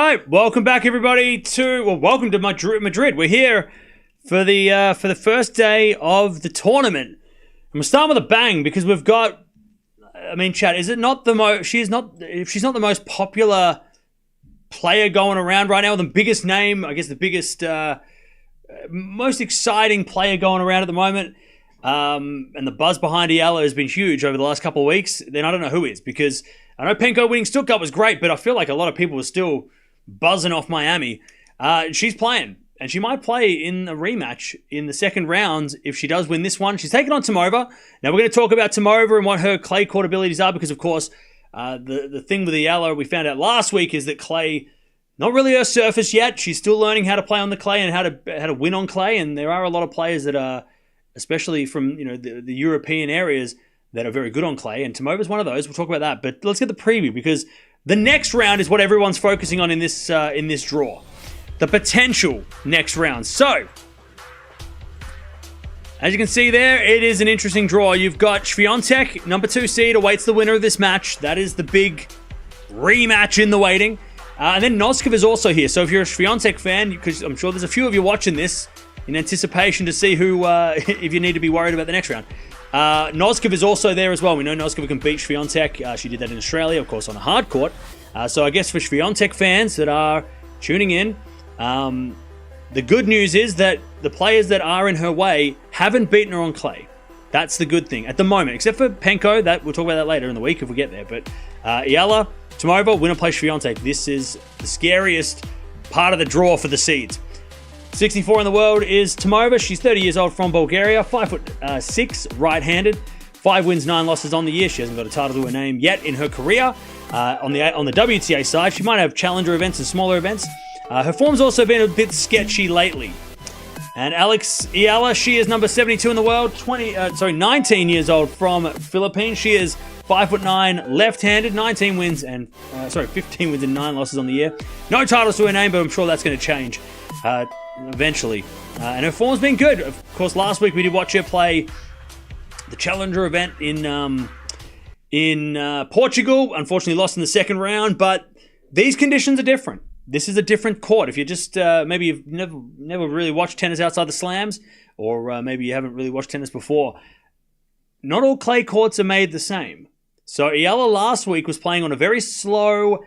right, welcome back, everybody, welcome to Madrid. We're here for the first day of the tournament. And we'll start with a bang because we've got, Chad, is it not the most, she's not the most popular player going around right now, the biggest name, I guess the biggest, most exciting player going around at the moment. And the buzz behind Eala has been huge over the last couple of weeks. Then I don't know who is, because I know Penko winning Stuttgart was great, but I feel like a lot of people were still buzzing off Miami. She's playing, and she might play in a rematch in the second round if she does win this one. She's taking on Tomova. Now we're going to talk about Tomova and what her clay court abilities are, because of course the thing with Eala we found out last week is that clay, not really her surface yet. She's still learning how to play on the clay and how to win on clay, and there are a lot of players that are, especially from the European areas, that are very good on clay, and Tomova's one of those. We'll talk about that, but let's get the preview, because the next round is what everyone's focusing on in this draw. The potential next round. So, as you can see there, it is an interesting draw. You've got Swiatek, number 2 seed, awaits the winner of this match. That is the big rematch in the waiting. And then Noskov is also here. So if you're a Swiatek fan, because I'm sure there's a few of you watching this in anticipation to see who, if you need to be worried about the next round. Noskov is also there as well. We know Noskov can beat Swiatek. She did that in Australia, of course, on a hard court. So I guess for Swiatek fans that are tuning in, the good news is that the players that are in her way haven't beaten her on clay. That's the good thing at the moment, except for Penko. That we'll talk about that later in the week if we get there. But Eala, Tomova, winner plays Swiatek. This is the scariest part of the draw for the seeds. 64 in the world is Tomova. She's 30 years old, from Bulgaria, 5'6", right-handed, 5 wins, 9 losses on the year. She hasn't got a title to her name yet in her career. On the WTA side, she might have challenger events and smaller events. Her form's also been a bit sketchy lately. And Alexandra Eala, she is number 72 in the world, 19 years old, from Philippines. She is 5'9", left-handed, 15 wins and 9 losses on the year. No titles to her name, but I'm sure that's going to change eventually. And her form's been good. Of course, last week we did watch her play the challenger event in Portugal. Unfortunately lost in the second round, but these conditions are different. This is a different court. If you're just, maybe you've never really watched tennis outside the slams, or maybe you haven't really watched tennis before, not all clay courts are made the same. So Eala last week was playing on a very slow,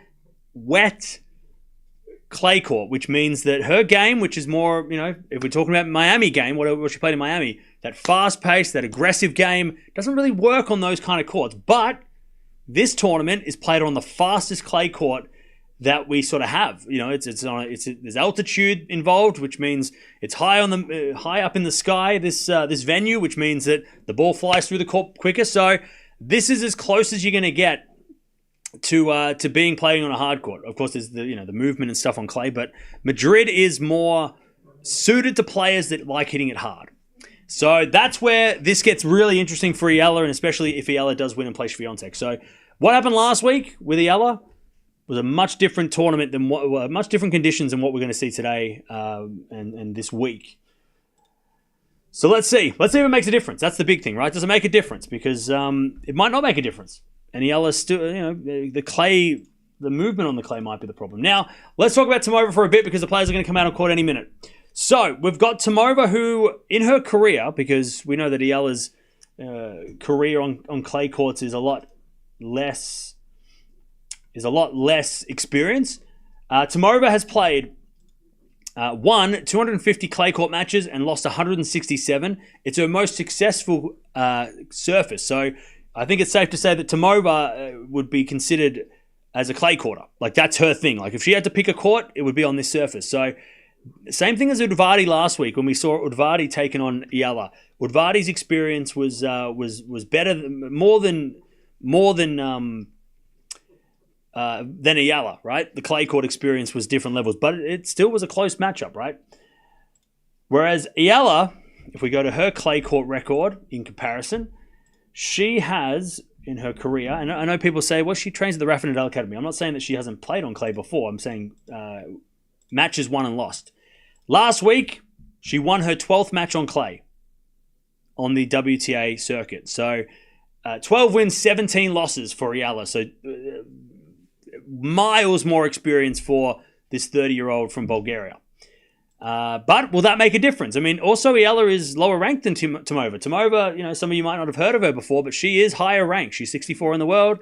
wet clay court, which means that her game, which is more, if we're talking about Miami game, what she played in Miami, that fast-paced, that aggressive game, doesn't really work on those kind of courts. But this tournament is played on the fastest clay court that we sort of have. There's altitude involved, which means it's high up in the sky. This venue, which means that the ball flies through the court quicker. So this is as close as you're going to get to being playing on a hard court. Of course, there's the movement and stuff on clay, but Madrid is more suited to players that like hitting it hard. So that's where this gets really interesting for Eala, and especially if Eala does win and play Swiatek. So what happened last week with Eala was a much different tournament than much different conditions than what we're going to see today and this week. So let's see. Let's see if it makes a difference. That's the big thing, right? Does it make a difference? Because it might not make a difference. And Eala still, the movement on the clay might be the problem. Now, let's talk about Tomova for a bit, because the players are going to come out on court any minute. So we've got Tomova, who in her career, because we know that Eala's career on clay courts is a lot less experience. Tomova has played won 250 clay court matches and lost 167. It's her most successful surface. So I think it's safe to say that Tomova would be considered as a clay courter. Like, that's her thing. Like, if she had to pick a court, it would be on this surface. So same thing as Udvardy last week when we saw Udvardy taking on Eala. Udvardy's experience was better, more than Eala, right? The clay court experience was different levels, but it still was a close matchup, right? Whereas Eala, if we go to her clay court record in comparison, she has, in her career, and I know people say, well, she trains at the Rafael Nadal Academy. I'm not saying that she hasn't played on clay before. I'm saying matches won and lost. Last week, she won her 12th match on clay on the WTA circuit. So 12 wins, 17 losses for Eala. So miles more experience for this 30-year-old from Bulgaria. But will that make a difference? I mean, also Eala is lower ranked than Tomova. Tomova, some of you might not have heard of her before, but she is higher ranked. She's 64 in the world.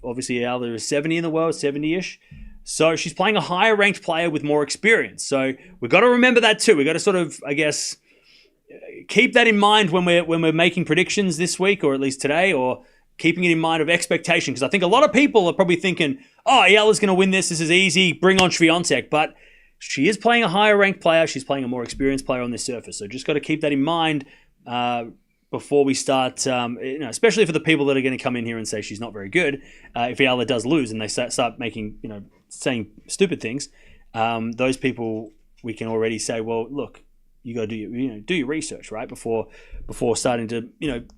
Obviously, Eala is 70 in the world, 70-ish. So she's playing a higher ranked player with more experience. So we've got to remember that too. We've got to sort of, I guess, keep that in mind when we're making predictions this week, or at least today, or keeping it in mind of expectation. Because I think a lot of people are probably thinking, oh, Eala's going to win this. This is easy. Bring on Swiatek. But she is playing a higher ranked player. She's playing a more experienced player on this surface. So just got to keep that in mind before we start, especially for the people that are going to come in here and say she's not very good. If Eala does lose and they start making, saying stupid things, those people, we can already say, well, look, you got to do your research, right? Before starting to,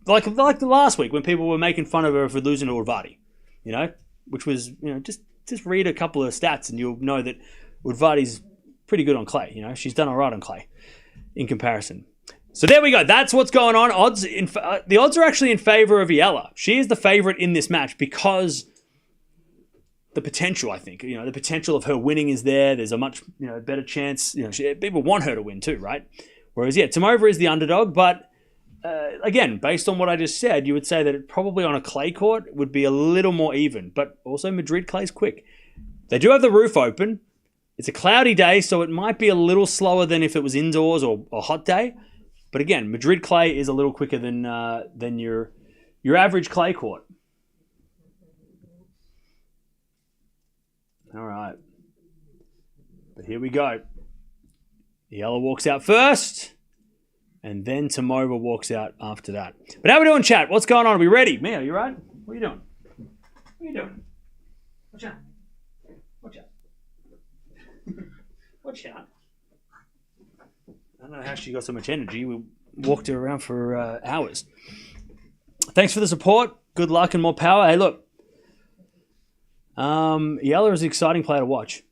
like the last week when people were making fun of her for losing to Udvardi, which was, just read a couple of stats and you'll know that Udvardi's pretty good on clay. She's done all right on clay in comparison. So there we go. That's what's going on. The odds are actually in favor of Eala. She is the favorite in this match because the potential, I think, the potential of her winning is there. There's a much, better chance. People want her to win too, right? Whereas, Tomova is the underdog. But again, based on what I just said, you would say that it probably on a clay court would be a little more even. But also Madrid clay's quick. They do have the roof open. It's a cloudy day, so it might be a little slower than if it was indoors or a hot day. But again, Madrid clay is a little quicker than your average clay court. All right. But here we go. Eala walks out first, and then Tomova walks out after that. But how are we doing, chat? What's going on? Are we ready? Mia, you right? What are you doing? What are you doing? Watch out. Watch out. Watch out. I don't know how she got so much energy. We walked her around for hours. Thanks for the support. Good luck and more power. Hey, look. Eala is an exciting player to watch.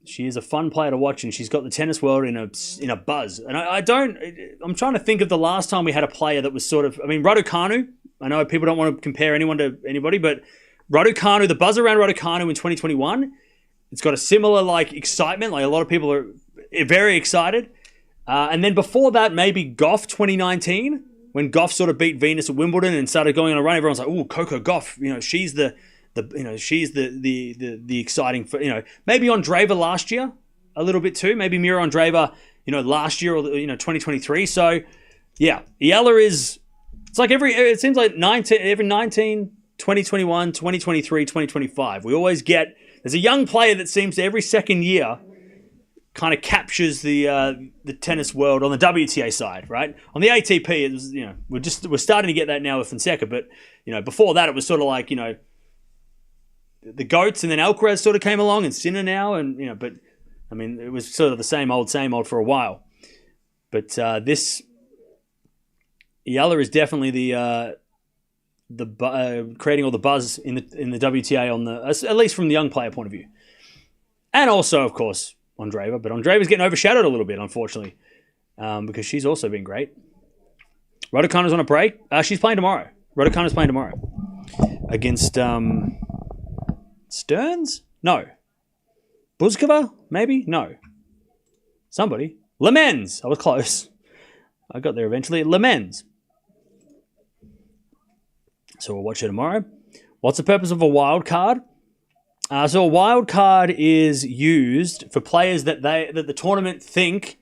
She is a fun player to watch, and she's got the tennis world in a buzz. And I'm trying to think of the last time we had a player that was sort of, Raducanu. I know people don't want to compare anyone to anybody, but Raducanu, the buzz around Raducanu in 2021, it's got a similar excitement. A lot of people are very excited. And then before that, maybe Gauff 2019, when Gauff sort of beat Venus at Wimbledon and started going on a run. Everyone's like, "Oh, Coco Gauff, she's the exciting." Maybe Andreeva last year a little bit too. Maybe Mirra Andreeva, last year or 2023. So yeah, Eala is. It's like it seems like 19, 2021, 2023, 2025. We always get. There's a young player that seems to every second year kind of captures the tennis world on the WTA side, right? On the ATP, it was, we're starting to get that now with Fonseca, but before that, it was sort of like the goats, and then Alcaraz sort of came along, and Sinner now, and but it was sort of the same old for a while. But this Eala is definitely the creating all the buzz in the WTA at least from the young player point of view, and also of course Andreeva, but Andreeva's getting overshadowed a little bit, unfortunately, because she's also been great. Raducanu's on a break. She's playing tomorrow. Raducanu's playing tomorrow against Stearns? No. Buzkova? Maybe? No. Somebody. Lemens. I was close. I got there eventually. Lemens. So we'll watch it tomorrow. What's the purpose of a wild card? So a wild card is used for players that the tournament think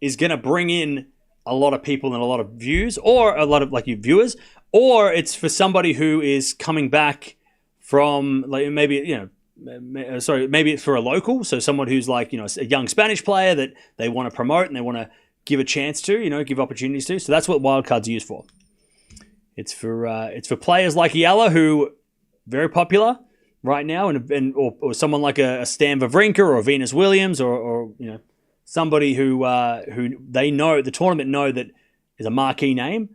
is going to bring in a lot of people and a lot of views, or a lot of viewers, or it's for somebody who is coming back from maybe it's for a local, so someone who's a young Spanish player that they want to promote and they want to give a chance to, give opportunities to. So that's what wild cards are used for. It's for players like Eala, who very popular right now, or someone like a Stan Wawrinka or a Venus Williams or somebody who they know, the tournament know that is a marquee name,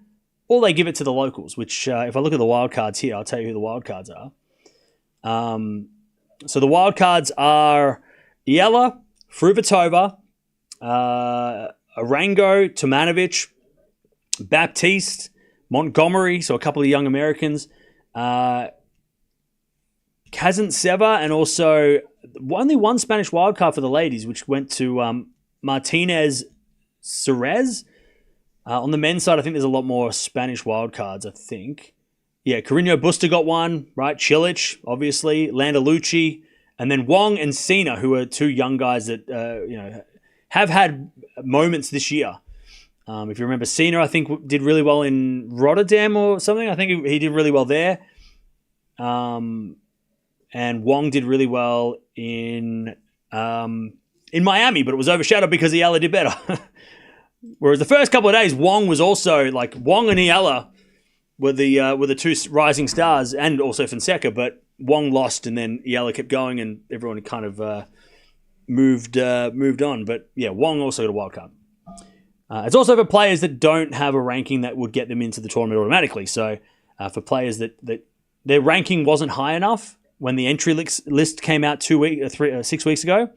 or they give it to the locals, which if I look at the wild cards here, I'll tell you who the wild cards are. So the wild cards are Eala, Fruhvirtova, Arango, Tomanovic, Baptiste, Montgomery, so a couple of young Americans, Kazantseva, and also only one Spanish wildcard for the ladies, which went to Martinez Cerez. On the men's side, I think there's a lot more Spanish wildcards, I think. Yeah, Carreño Busta got one, right? Cilic, obviously. Landalucci. And then Wong and Sinner, who are two young guys that, have had moments this year. If you remember, Sinner, I think, did really well in Rotterdam or something. I think he did really well there. And Wong did really well in Miami, but it was overshadowed because Eala did better. Whereas the first couple of days, Wong was also, Wong and Eala were the two rising stars, and also Fonseca, but Wong lost and then Eala kept going and everyone kind of moved on. But yeah, Wong also got a wild card. It's also for players that don't have a ranking that would get them into the tournament automatically. So for players that their ranking wasn't high enough when the entry list came out 6 weeks ago.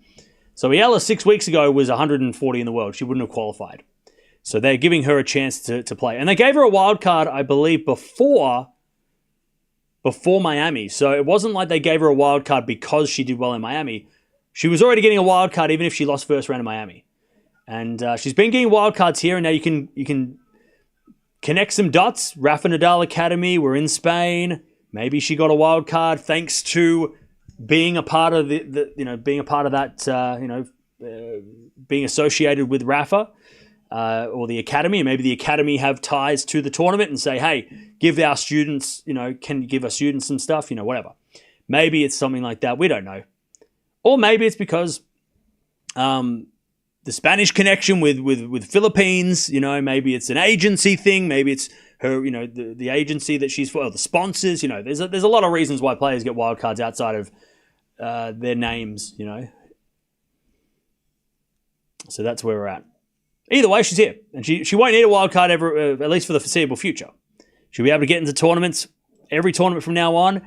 So Eala 6 weeks ago was 140 in the world. She wouldn't have qualified. So they're giving her a chance to play. And they gave her a wild card, I believe, before Miami. So it wasn't like they gave her a wild card because she did well in Miami. She was already getting a wild card even if she lost first round in Miami. And she's been getting wild cards here, and now you can connect some dots. Rafa Nadal Academy, we're in Spain. Maybe she got a wild card thanks to being a part of being associated with Rafa or the academy. And maybe the academy have ties to the tournament and say, hey, give our students, can you give our students some stuff, whatever. Maybe it's something like that. We don't know. Or maybe it's because the Spanish connection with Philippines, maybe it's an agency thing. Maybe it's her, the agency that she's for, or the sponsors. There's a lot of reasons why players get wild cards outside of their names. So that's where we're at. Either way, she's here, and she won't need a wild card ever, at least for the foreseeable future. She'll be able to get into tournaments, every tournament from now on.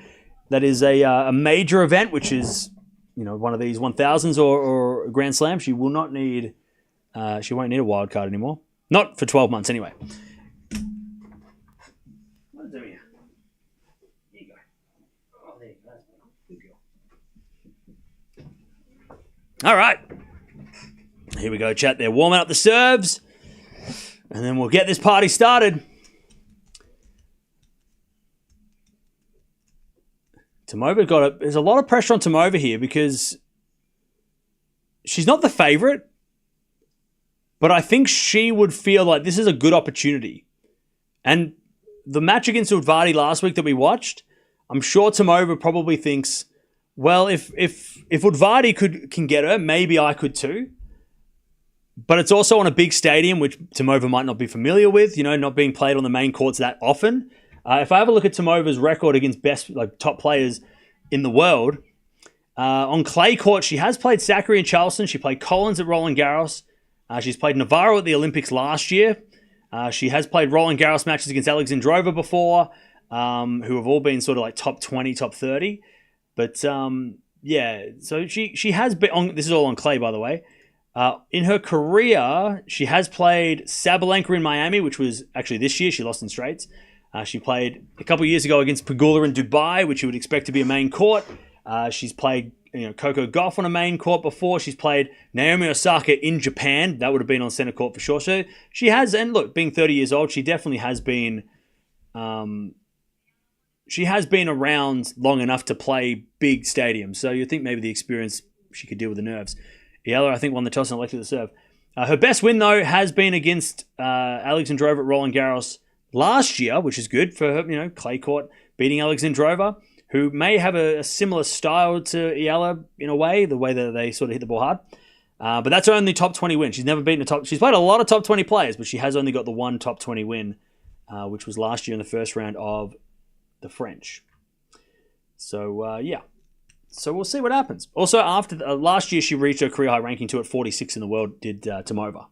That is a major event, which is one of these 1000s or Grand Slam. She will not need. She won't need a wild card anymore. Not for 12 months anyway. What is it here? Here you go. Oh, there you go. Good girl. All right. Here we go, chat. They're warming up the serves. And then we'll get this party started. Tomova there's a lot of pressure on Tomova here because she's not the favorite, but I think she would feel like this is a good opportunity. And the match against Udvardy last week that we watched, I'm sure Tomova probably thinks, well, if Udvardy can get her, maybe I could too. But it's also on a big stadium, which Tomova might not be familiar with, not being played on the main courts that often. If I have a look at Tomova's record against top players in the world, on clay court, she has played Zachary and Charleston. She played Collins at Roland Garros. She's played Navarro at the Olympics last year. She has played Roland Garros matches against Alexandrova before, who have all been sort of like top 20, top 30. But so she has been on. This is all on clay, by the way. In her career, she has played Sabalenka in Miami, which was actually this year. She lost in straights. She played a couple of years ago against Pegula in Dubai, which you would expect to be a main court. She's played Coco Gauff on a main court before. She's played Naomi Osaka in Japan. That would have been on center court for sure. So she has, and look, being 30 years old, she definitely has been. She has been around long enough to play big stadiums. So you think maybe the experience, she could deal with the nerves. Eala, I think, won the toss and elected the serve. Her best win, though, has been against Alexandrova at Roland Garros last year, which is good for her, clay court, beating Alexandrova, who may have a similar style to Eala in a way, the way that they sort of hit the ball hard. But that's her only top 20 win. She's never beaten she's played a lot of top 20 players, but she has only got the one top 20 win, which was last year in the first round of the French. So, So we'll see what happens. Also, after last year, she reached her career high ranking too at 46 in the world, did Tomova.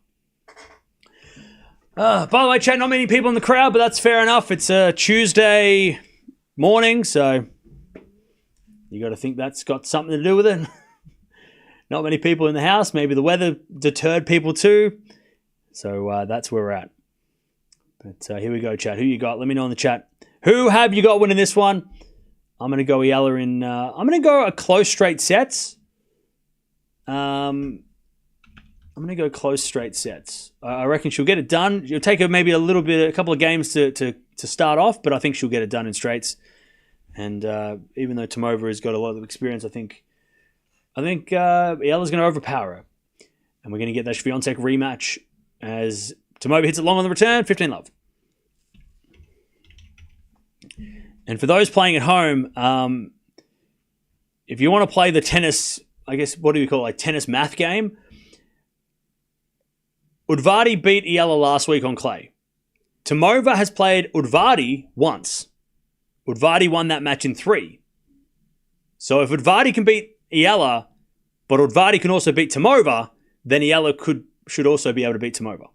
By the way, chat, not many people in the crowd, but that's fair enough. It's a Tuesday morning, so you got to think that's got something to do with it. Not many people in the house. Maybe the weather deterred people too. So that's where we're at. But here we go, chat. Who you got? Let me know in the chat. Who have you got winning this one? I'm going to go Eala in... I'm going to go a close straight sets. I'm going to go close straight sets. I reckon she'll get it done. It'll take her maybe a couple of games to start off, but I think she'll get it done in straights. And even though Tomova has got a lot of experience, I think Eala's going to overpower her. And we're going to get that Swiatek rematch as Tomova hits it long on the return, 15-love. And for those playing at home, if you want to play the tennis, I guess, what do you call it, like tennis math game? Udvardi beat Eala last week on clay. Tomova has played Udvardi once. Udvardi won that match in 3. So if Udvardi can beat Eala, but Udvardi can also beat Tomova, then Eala should also be able to beat Tomova.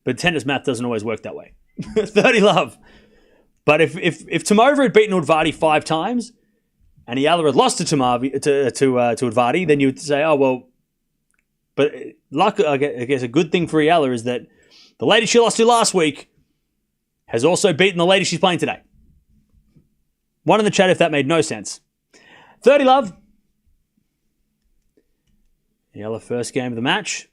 But tennis math doesn't always work that way. 30-love. But if Tomova had beaten Udvardi 5 times, and Eala had lost to Udvardi, then you would say, oh, well, but luck, I guess a good thing for Eala is that the lady she lost to last week has also beaten the lady she's playing today. One in the chat if that made no sense. 30-love. Eala first game of the match.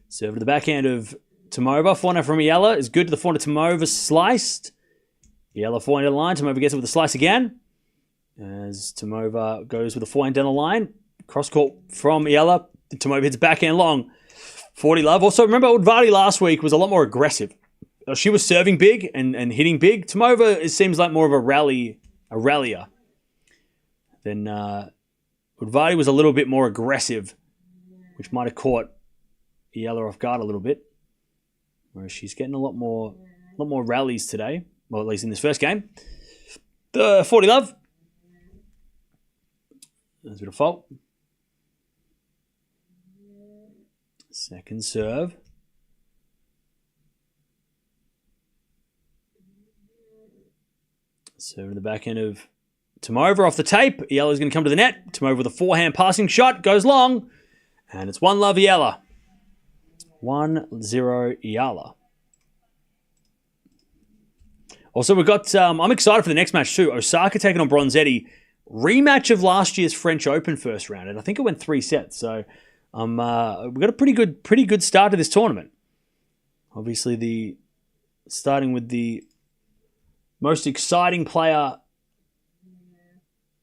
Serve to the backhand of Tomova. Forehand from Eala is good to the forehand of Tomova. Sliced. Eala forehand down the line. Tomova gets it with a slice again. As Tomova goes with a forehand down the line. Cross court from Eala. Tomova hits backhand long. 40-love. Also, remember Udvardi last week was a lot more aggressive. She was serving big and hitting big. Tomova, it seems like more of a rallier. Then Udvardi was a little bit more aggressive, which might have caught Eala off guard a little bit. Whereas she's getting a lot more rallies today. Well, at least in this first game. 40-love. There's a bit of fault. Second serve. Serve to the back end of Tomova off the tape. Eala's going to come to the net. Tomova with a forehand passing shot. Goes long. And it's 1-love Eala. 1-0 Eala. Also, we've got... I'm excited for the next match too. Osaka taking on Bronzetti. Rematch of last year's French Open first round. And I think it went 3 sets. So we've got a pretty good start to this tournament. Obviously, starting with the most exciting player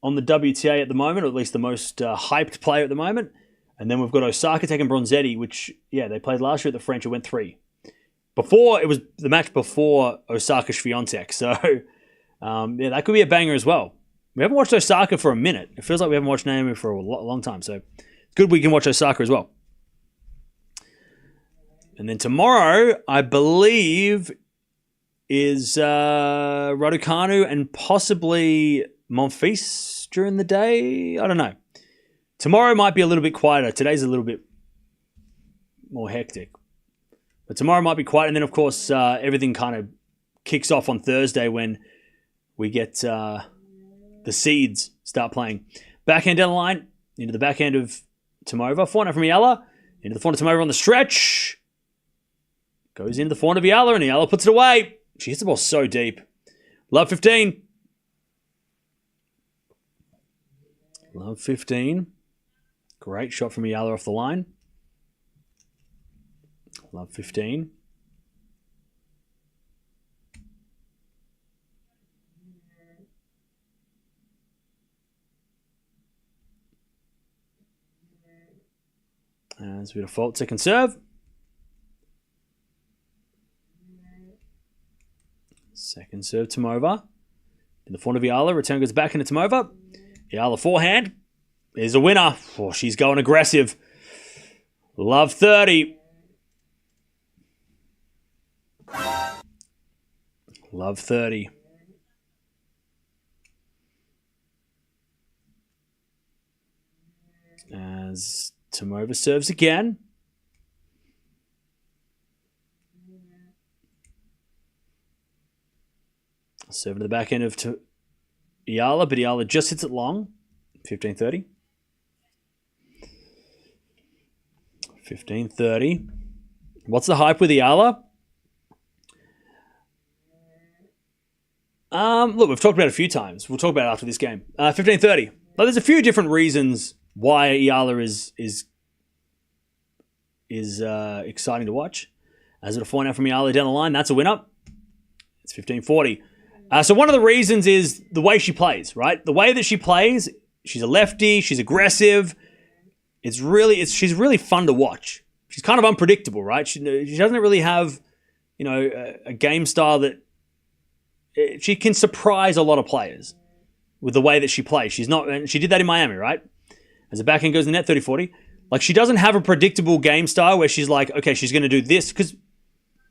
on the WTA at the moment, or at least the most hyped player at the moment. And then we've got Osaka taking Bronzetti, which, they played last year at the French. It went 3. It was the match before Osaka Swiatek. So, that could be a banger as well. We haven't watched Osaka for a minute. It feels like we haven't watched Naomi for a long time. So, it's good we can watch Osaka as well. And then tomorrow, I believe, is Raducanu and possibly Monfils during the day. I don't know. Tomorrow might be a little bit quieter. Today's a little bit more hectic. But tomorrow might be quiet. And then, of course, everything kind of kicks off on Thursday when we get the seeds start playing. Backhand down the line. Into the backhand of Tomova. Forehand from Eala. Into the forehand of Tomova on the stretch. Goes into the forehand of Eala, and Eala puts it away. She hits the ball so deep. Love 15. Love 15. Great shot from Eala off the line. Love 15. There's a bit of fault. Second serve. Second serve, Tomova. In the front of Eala. Return goes back into Tomova. Eala forehand. Is a winner. Oh, she's going aggressive. Love 30. Love 30. As Tomova serves again. Serving to the back end of Eala, but Eala just hits it long. 15-30. 15-30. What's the hype with Eala? Look, we've talked about it a few times. We'll talk about it after this game. 15:30. Well, there's a few different reasons why Eala is exciting to watch. As it'll find out from Eala down the line, that's a winner. It's 15:40. So one of the reasons is the way she plays, right? The way that she plays, she's a lefty, she's aggressive. She's really fun to watch. She's kind of unpredictable, right? She doesn't really have, a game style that she can surprise a lot of players with the way that she plays. And she did that in Miami, right? As the backhand goes in the net, 30-40. Like, she doesn't have a predictable game style where she's like, okay, she's going to do this, because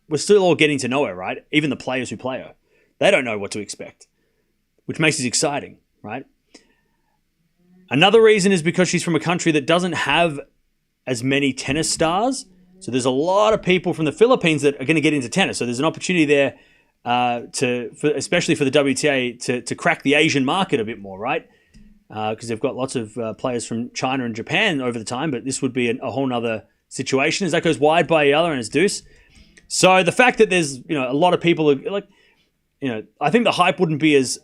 we're still all getting to know her, right? Even the players who play her. They don't know what to expect, which makes it exciting, right? Another reason is because she's from a country that doesn't have as many tennis stars. So there's a lot of people from the Philippines that are going to get into tennis. So there's an opportunity there, especially for the WTA, to crack the Asian market a bit more, right? Because they've got lots of players from China and Japan over the time, but this would be a whole nother situation as that goes wide by Eala and it's deuce. So the fact that there's a lot of people I think the hype wouldn't be as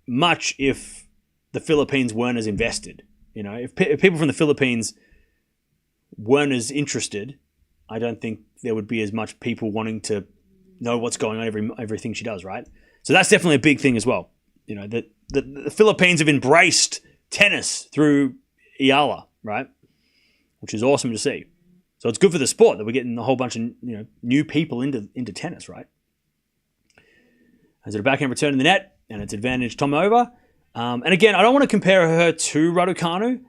much if the Philippines weren't as invested. If people from the Philippines weren't as interested, I don't think there would be as much people wanting to know what's going on everything she does, right? So that's definitely a big thing as well. That the Philippines have embraced tennis through Eala, right? Which is awesome to see. So it's good for the sport that we're getting a whole bunch of new people into tennis, right? As a backhand return in the net, and it's advantage Tomova. And again, I don't want to compare her to Raducanu,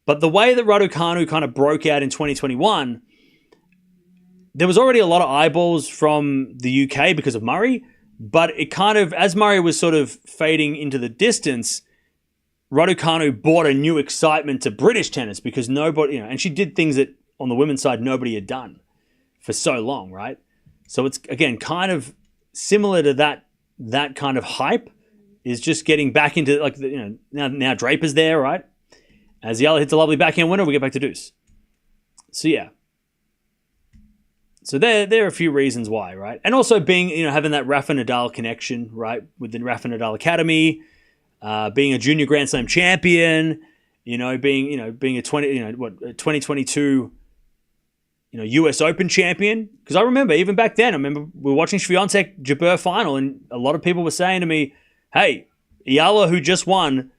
but the way that Raducanu kind of broke out in 2021, there was already a lot of eyeballs from the UK because of Murray, but it kind of, as Murray was sort of fading into the distance, Raducanu brought a new excitement to British tennis because nobody, and she did things that on the women's side nobody had done for so long, right? So it's, again, kind of similar to that kind of hype is just getting back into, now Draper's there, right? As Eala hits a lovely backhand winner, we get back to deuce. So, yeah. So there are a few reasons why, right? And also being, having that Rafa Nadal connection, right? With the Rafa Nadal Academy, being a junior Grand Slam champion, being a 2022, US Open champion. Because I remember, even back then, we were watching Swiatek Jabeur final, and a lot of people were saying to me, hey, Eala, who just won,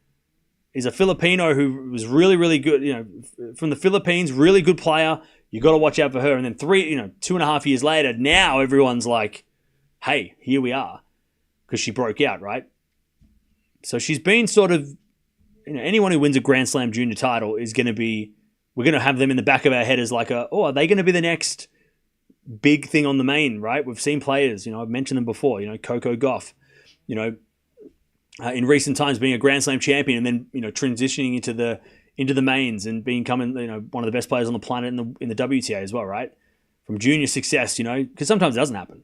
is a Filipino who was really, really good, from the Philippines, really good player. You got to watch out for her. And then 2.5 years later, now everyone's like, hey, here we are. Because she broke out, right? So she's been sort of, anyone who wins a Grand Slam junior title is going to be, we're going to have them in the back of our head as like are they going to be the next big thing on the main, right? We've seen players, I've mentioned them before, Coco Gauff, in recent times being a Grand Slam champion and then, transitioning into the mains and becoming, one of the best players on the planet in the WTA as well, right? From junior success, because sometimes it doesn't happen.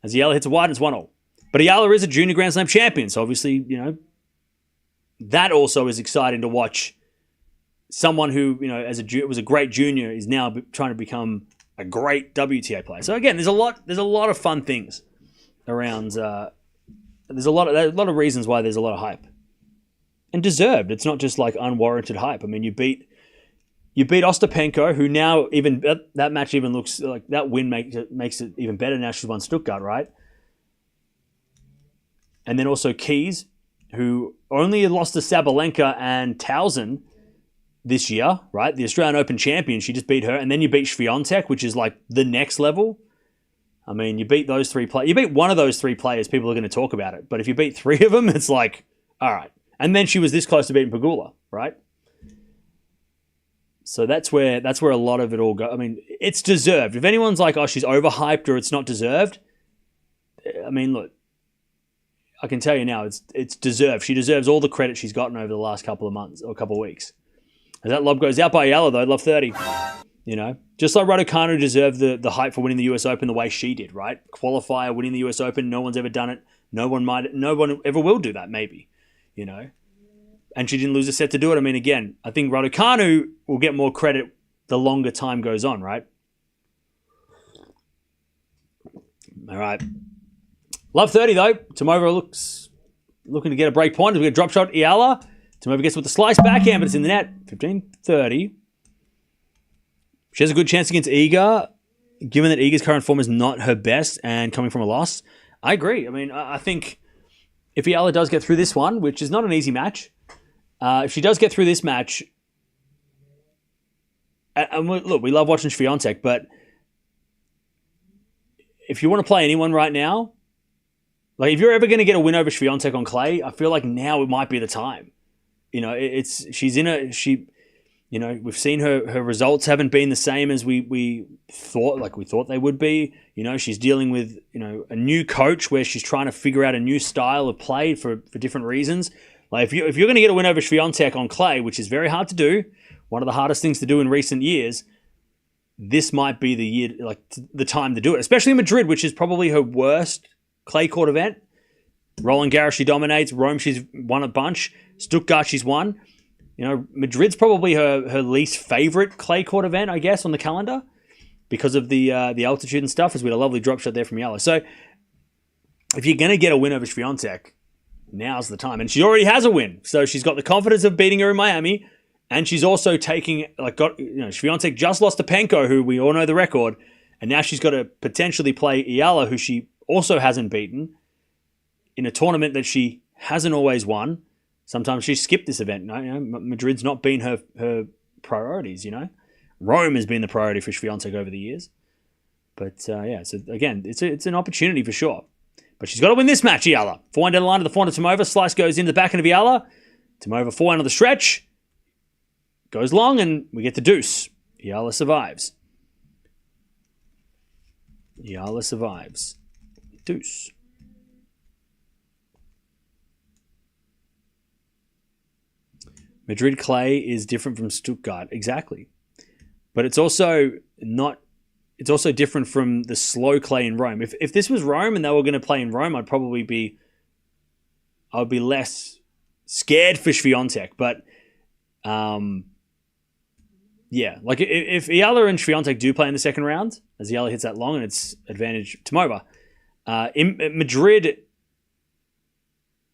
As Eala hits a wide, it's 1-0. But Eala is a junior Grand Slam champion, so obviously, that also is exciting to watch. Someone who, was a great junior is now trying to become a great WTA player. So again, there's a lot of fun things around. There's a lot of reasons why there's a lot of hype. And deserved. It's not just like unwarranted hype. I mean, you beat Ostapenko, who now even that match even looks like that win makes it even better. Now she's won Stuttgart, right? And then also Keys, who only lost to Sabalenka and Towson this year, right? The Australian Open champion, she just beat her, and then you beat Swiatek, which is like the next level. I mean, you beat those three players. You beat one of those three players, people are going to talk about it. But if you beat three of them, it's like, all right. And then she was this close to beating Pegula, right? So that's where a lot of it all goes. I mean, it's deserved. If anyone's like, oh, she's overhyped or it's not deserved, I mean, look, I can tell you now, it's deserved. She deserves all the credit she's gotten over the last couple of months or couple of weeks. As that lob goes out by Eala, though, love 30. Just like Raducanu deserved the hype for winning the US Open the way she did, right? Qualifier, winning the US Open, no one's ever done it. No one ever will do that, maybe. And she didn't lose a set to do it. I mean, again, I think Raducanu will get more credit the longer time goes on, right? All right. Love 30, though. Tomova looking to get a break point. We get a drop shot. Eala. Tomova gets with the slice backhand, but it's in the net. 15-30. She has a good chance against Iga, given that Iga's current form is not her best and coming from a loss. I agree. I mean, I think if Eala does get through this one, which is not an easy match, if she does get through this match, and look, we love watching Swiatek, but if you want to play anyone right now, like if you're ever going to get a win over Swiatek on clay, I feel like now it might be the time. You know, we've seen her results haven't been the same as we thought they would be. You know, she's dealing with, a new coach where she's trying to figure out a new style of play for different reasons. Like if you're going to get a win over Swiatek on clay, which is very hard to do, one of the hardest things to do in recent years, this might be the year, the time to do it. Especially in Madrid, which is probably her worst clay court event. Roland Garros, she dominates. Rome, she's won a bunch. Stuttgart, she's won. Madrid's probably her least favorite clay court event, I guess, on the calendar because of the altitude and stuff, as we had a lovely drop shot there from Eala. So if you're going to get a win over Swiatek, now's the time. And she already has a win. So she's got the confidence of beating her in Miami. And she's also Swiatek just lost to Penko, who we all know the record. And now she's got to potentially play Eala, who she also hasn't beaten, in a tournament that she hasn't always won. Sometimes she skipped this event. Madrid's not been her priorities, Rome has been the priority for Swiatek over the years. But, so again, it's an opportunity for sure. But she's got to win this match, Eala. Forehand down the line to the forehand of Tomova. Slice goes into the backhand of Eala. Tomova forehand on the stretch. Goes long, and we get the deuce. Eala survives. Eala survives. Deuce. Madrid clay is different from Stuttgart. Exactly. But it's also different from the slow clay in Rome. If this was Rome and they were going to play in Rome, I would be less scared for Swiatek. But if Eala and Swiatek do play in the second round, as Eala hits that long and it's advantage Tomova, in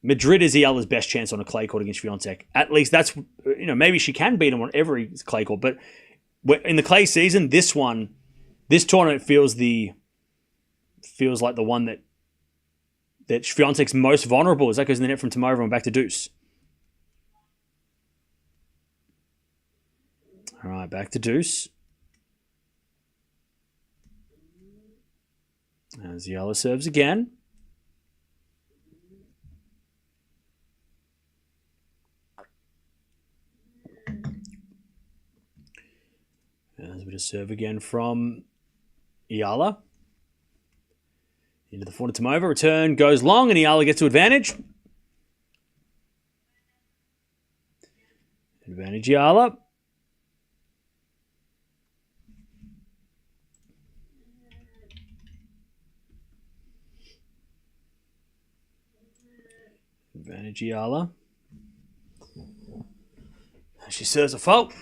Madrid is Eala's best chance on a clay court against Swiatek. At least that's, maybe she can beat him on every clay court, but in the clay season, this tournament feels like the one that Swiatek's most vulnerable as that goes in the net from Tomova and back to deuce. All right, back to deuce. As Eala serves again. There's a bit of serve again from Eala. Into the forehand of Tomova. Return goes long and Eala gets to advantage. Advantage Eala. Advantage Eala. She serves a fault.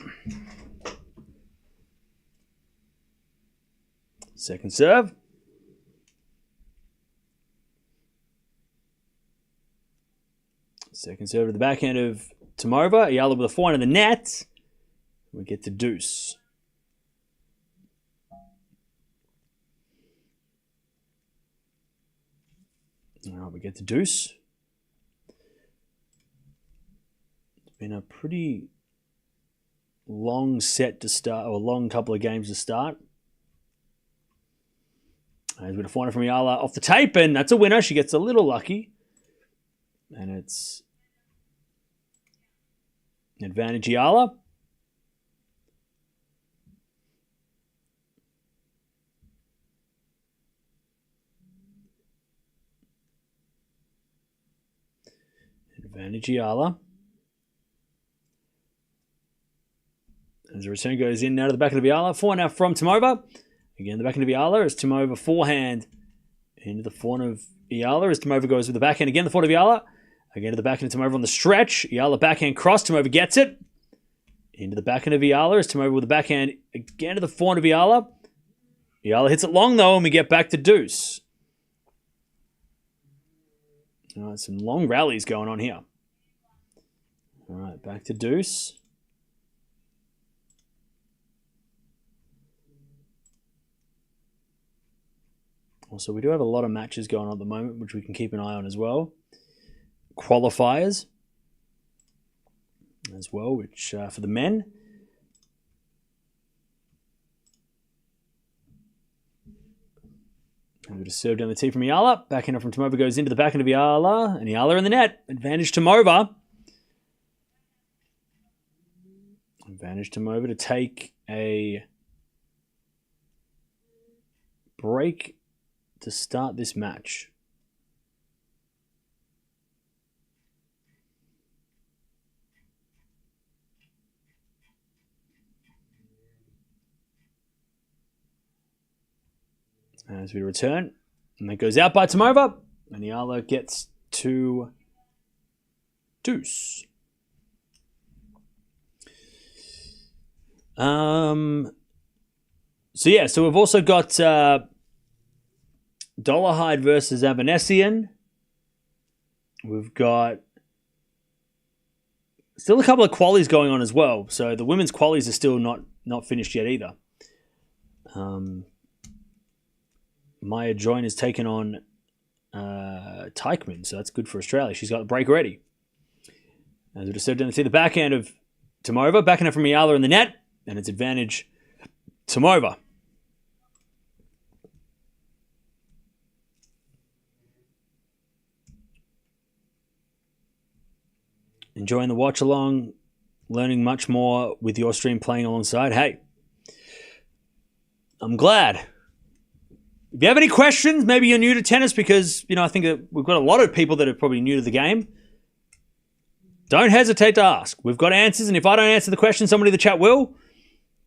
Second serve. Second serve to the backhand of Tomova. Eala with a forehand in the net. We get to deuce. All right, we get to deuce. It's been a pretty long set to start, or a long couple of games to start. There's been a forehand from Eala off the tape, and that's a winner. She gets a little lucky. And it's advantage Eala. Advantage Eala. As the return goes in now to the back of the Eala. Forehand now from Tomova. Again, the backhand of Eala as Tomova forehand into the forehand of Eala as Tomova goes with the backhand again. The forehand of Eala. Again to the backhand of Tomova on the stretch. Eala backhand cross. Tomova gets it. Into the backhand of Eala as Tomova with the backhand again to the forehand of Eala. Eala hits it long though and we get back to deuce. All right, some long rallies going on here. All right, back to deuce. Also, we do have a lot of matches going on at the moment, which we can keep an eye on as well. Qualifiers as well, which for the men. And we just serve down the tee from Eala. Backhand from Tomova goes into the backhand of Eala. And Eala in the net. Advantage Tomova. Advantage Tomova to take a break to start this match. As we return, and that goes out by Tomova, and Eala gets to deuce. So we've also got Dollarhide versus Avanesian. We've got still a couple of qualies going on as well. So the women's qualies are still not finished yet either. Maya Join has taken on Teichmann, so that's good for Australia. She's got the break ready. As we just said, down to see the backhand of Tomova, backhand from Eala in the net, and it's advantage Tomova. Enjoying the watch along, learning much more with your stream playing alongside. Hey, I'm glad. If you have any questions, maybe you're new to tennis because, I think that we've got a lot of people that are probably new to the game. Don't hesitate to ask. We've got answers, and if I don't answer the question, somebody in the chat will.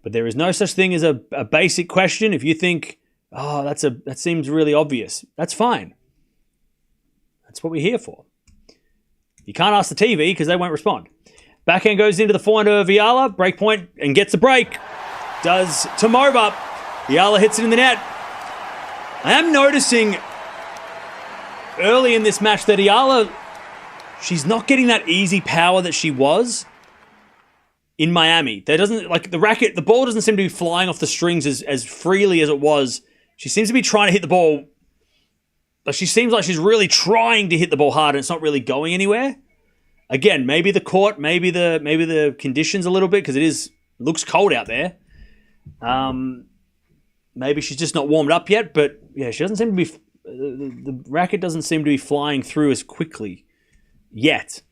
But there is no such thing as a basic question. If you think, that seems really obvious, that's fine. That's what we're here for. You can't ask the TV because they won't respond. Backhand goes into the forehand of Eala, break point, and gets the break. Does Tomova. Eala hits it in the net. I am noticing early in this match that Eala, she's not getting that easy power that she was in Miami. There doesn't, the ball doesn't seem to be flying off the strings as freely as it was. She seems to be trying to hit the ball. She seems like she's really trying to hit the ball hard and it's not really going anywhere. Again, maybe the court, maybe the conditions a little bit because it looks cold out there. Maybe she's just not warmed up yet, but yeah, she doesn't seem to be. The racket doesn't seem to be flying through as quickly yet.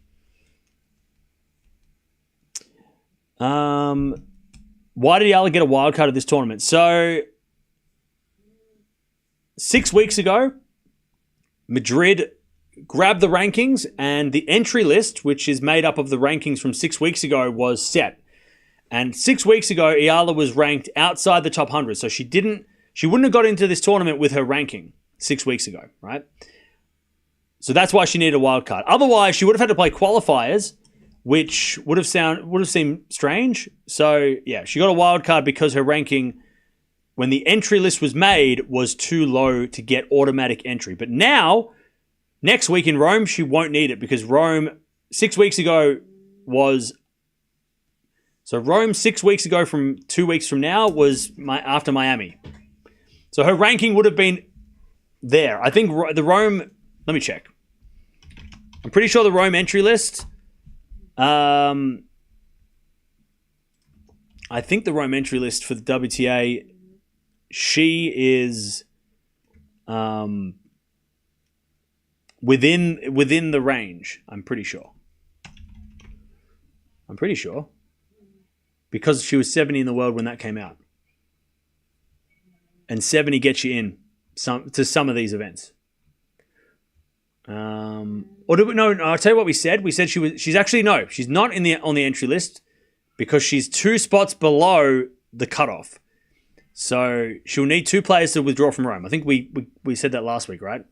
Why did Eala get a wild card at this tournament? So 6 weeks ago, Madrid grabbed the rankings and the entry list, which is made up of the rankings from 6 weeks ago, was set. And 6 weeks ago, Eala was ranked outside the top 100. So she wouldn't have got into this tournament with her ranking 6 weeks ago, right? So that's why she needed a wild card. Otherwise, she would have had to play qualifiers, which would have seemed strange. So yeah, she got a wild card because her ranking, when the entry list was made, was too low to get automatic entry. But now, next week in Rome, she won't need it because Rome 6 weeks ago was. So Rome 6 weeks ago from 2 weeks from now was after Miami. So her ranking would have been there. I think the Rome, let me check. I'm pretty sure the Rome entry list, I think the Rome entry list for the WTA, she is within the range, I'm pretty sure. Because she was 70 in the world when that came out. And 70 gets you in to some of these events. Or do we, no, I'll tell you what we said. We said she's not on the entry list because she's 2 spots below the cutoff. So she'll need 2 players to withdraw from Rome. I think we said that last week, right?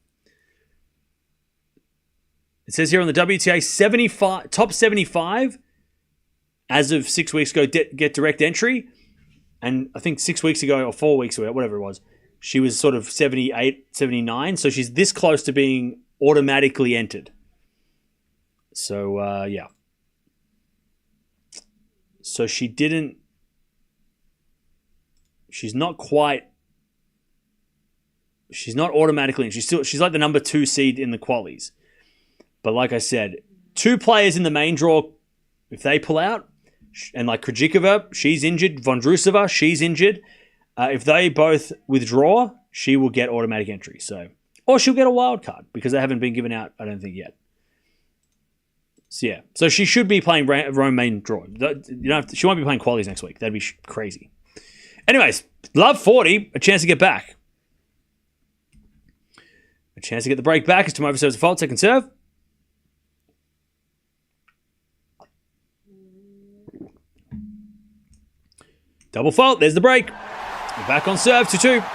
It says here on the WTA, top 75 as of 6 weeks ago get direct entry. And I think 6 weeks ago or 4 weeks ago, whatever it was, she was sort of 78, 79. So she's this close to being automatically entered. So, yeah. So she didn't... She's not quite... She's not automatically... She's like the number 2 seed in the qualies. But like I said, 2 players in the main draw, if they pull out, and like Krejcikova, she's injured. Vondrousova, she's injured. If they both withdraw, she will get automatic entry. Or she'll get a wild card because they haven't been given out, I don't think, yet. So, yeah. So she should be playing Rome main draw. She won't be playing qualies next week. That'd be crazy. Anyways, love 40, a chance to get back. A chance to get the break back as Tomova serves a fault, second serve. Double fault, there's the break. We're back on serve, 2-2.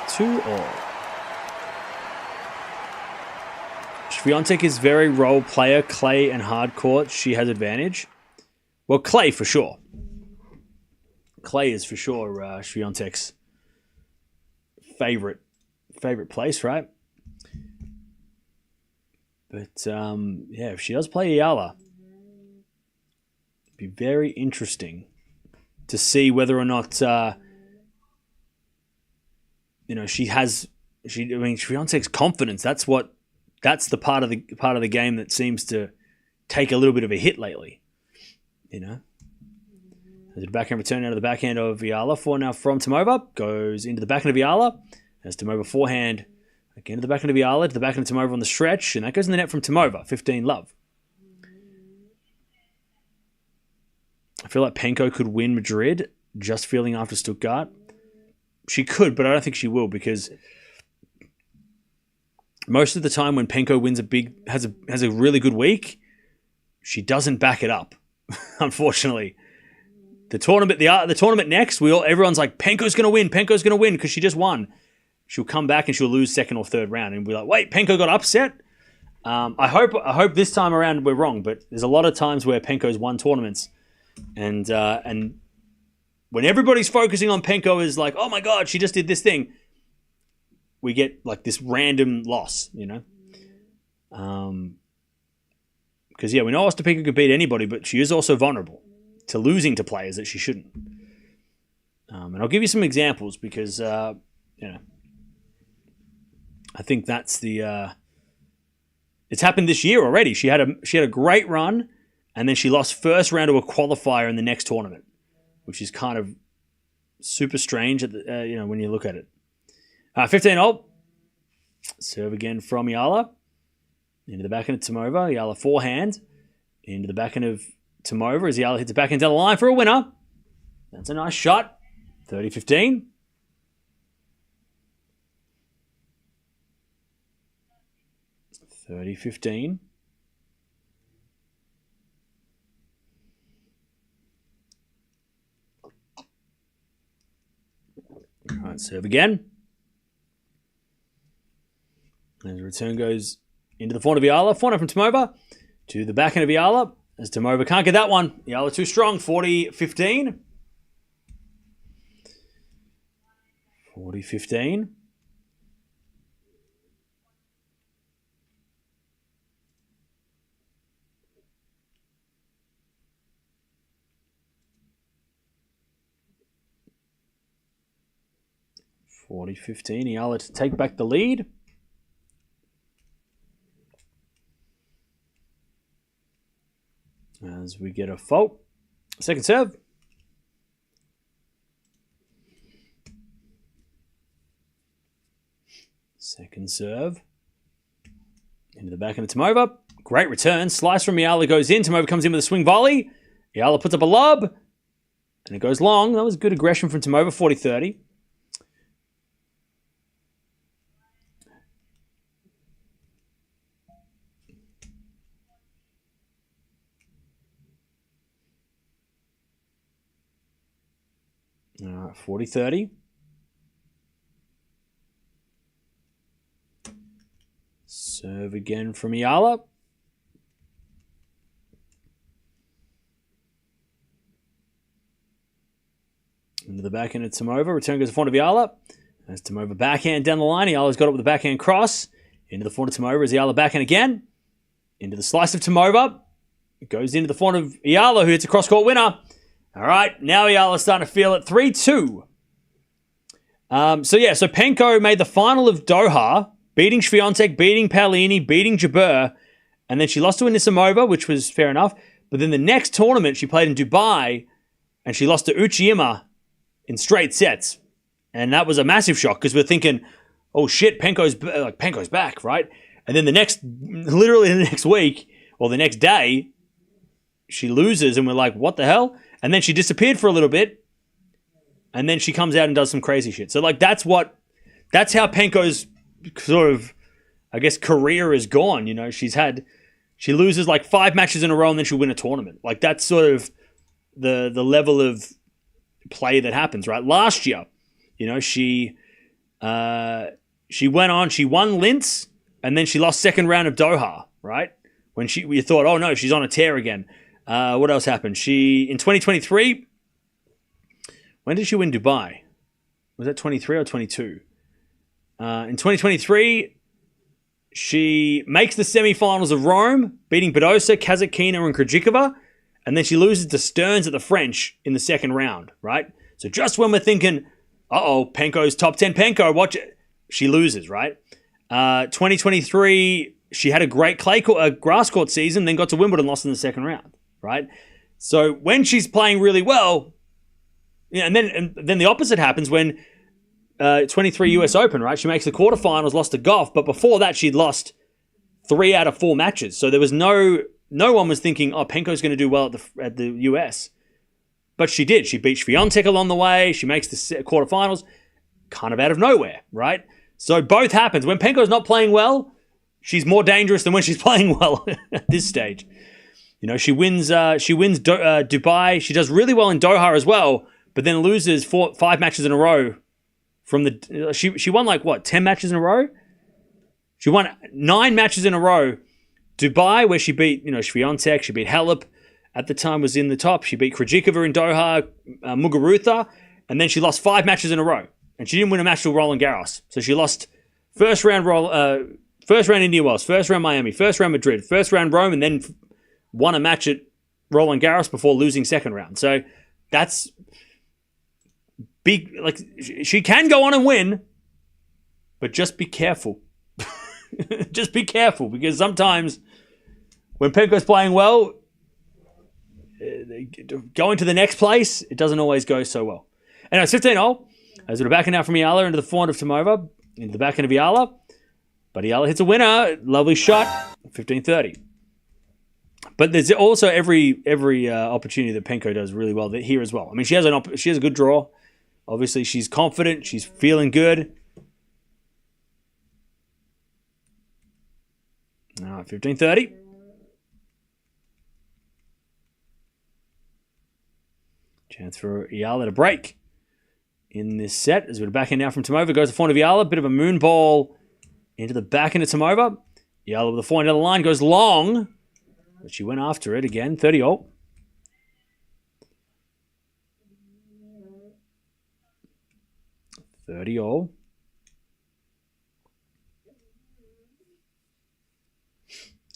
2-all. Swiatek is very role player, clay and hard court. She has advantage. Well, clay for sure. Clay is for sure Swiatek's favorite place, right? But yeah, if she does play Eala, it'd be very interesting to see whether or not Swiatek's confidence. That's the part of the game that seems to take a little bit of a hit lately. The backhand return out of the backhand of Eala. Now from Tomova. Goes into the backhand of Eala. As Tomova forehand again to the backhand of Eala. To the backhand of Tomova on the stretch. And that goes in the net from Tomova. 15 love. I feel like Penko could win Madrid. Just feeling after Stuttgart. She could, but I don't think she will because most of the time when Penko wins has a really good week, she doesn't back it up. Unfortunately. The tournament next, everyone's like, Penko's going to win because she just won. She'll come back and she'll lose second or third round and be like, wait, Penko got upset? I hope this time around we're wrong, but there's a lot of times where Penko's won tournaments and when everybody's focusing on Penko is like, oh my God, she just did this thing, we get like this random loss, Because, yeah, we know Ostapenko could beat anybody, but she is also vulnerable to losing to players that she shouldn't. And I'll give you some examples because, I think that's it's happened this year already. She had a great run, and then she lost first round to a qualifier in the next tournament, which is kind of super strange when you look at it. 15-0. Serve again from Eala. Into the backhand of Tomova. Eala forehand. Into the backhand of Tomova as Eala hits the backhand down the line for a winner. That's a nice shot. 30-15. All right, serve again. And the return goes into the forehand of Eala. Forehand from Tomova to the backhand of Eala. As Tomova can't get that one. Eala too strong. 40-15. 40-15. Eala to take back the lead. As we get a fault. Second serve. Second serve. Into the backhand of Tomova. Great return. Slice from Eala goes in. Tomova comes in with a swing volley. Eala puts up a lob. And it goes long. That was good aggression from Tomova. 40-30. All right, 40-30. Serve again from Eala. Into the backhand of Tomova. Return goes to front of Eala. As Tomova backhand down the line, Eala's got it with a backhand cross. Into the forehand of Tomova as Eala backhand again. Into the slice of Tomova. It goes into the forehand of Eala, who hits a cross-court winner. All right, now Eala's starting to feel it. 3-2. So Penko made the final of Doha, beating Swiatek, beating Paolini, beating Jabeur, and then she lost to Anisimova, which was fair enough. But then the next tournament, she played in Dubai, and she lost to Uchiyama in straight sets. And that was a massive shock, because we're thinking, oh shit, Penko's back, right? And then literally the next week, or the next day, she loses, and we're like, what the hell? And then she disappeared for a little bit, and then she comes out and does some crazy shit. So, that's how Penko's sort of, I guess, career is gone. You know, she loses 5 matches in a row, and then she'll win a tournament. That's sort of the level of play that happens, right? Last year, you know, she went on, she won Linz, and then she lost second round of Doha, right? When we thought, oh no, she's on a tear again. What else happened? In 2023, when did she win Dubai? Was that 23 or 22? In 2023, she makes the semifinals of Rome, beating Badosa, Kazatkina, and Krejcikova, and then she loses to Stearns at the French in the second round, right? So just when we're thinking, Penko's top 10 Penko, watch it, she loses, right? 2023, she had a great grass court season, then got to Wimbledon, lost in the second round, right? So when she's playing really well, and then the opposite happens when 23 US Open, right? She makes the quarterfinals, lost to Gauff, but before that she'd lost 3 out of 4 matches. So there was no one was thinking, Penko's going to do well at the US. But she did. She beat Swiatek along the way. She makes the quarterfinals kind of out of nowhere, right? So both happens. When Penko's not playing well, she's more dangerous than when she's playing well at this stage. You know, she wins Dubai. She does really well in Doha as well, but then loses 5 matches in a row from she won 10 matches in a row? She won 9 matches in a row. Dubai, where she beat, Swiatek, she beat Halep, at the time was in the top. She beat Krejcikova in Doha, Muguruza, and then she lost 5 matches in a row. And she didn't win a match till Roland Garros. So she lost first round India Wells, first round Miami, first round Madrid, first round Rome, and then won a match at Roland Garros before losing second round. So that's big. She can go on and win, but just be careful. Just be careful, because sometimes when Penko's playing well, going to the next place, it doesn't always go so well. Anyway, it's 15-0. As we're backing out from Eala into the forehand of Tomova, into the backhand of Eala. But Eala hits a winner. Lovely shot. 15-30. But there's also every opportunity that Penko does really well here as well. I mean, she has a good draw. Obviously, she's confident. She's feeling good. All right, 15-30. Chance for Eala to break in this set. As we're backing now from Tomova, goes the forehand of Eala. Bit of a moon ball into the backhand of Tomova. Eala with the forehand down the line goes long, but she went after it again. 30-0.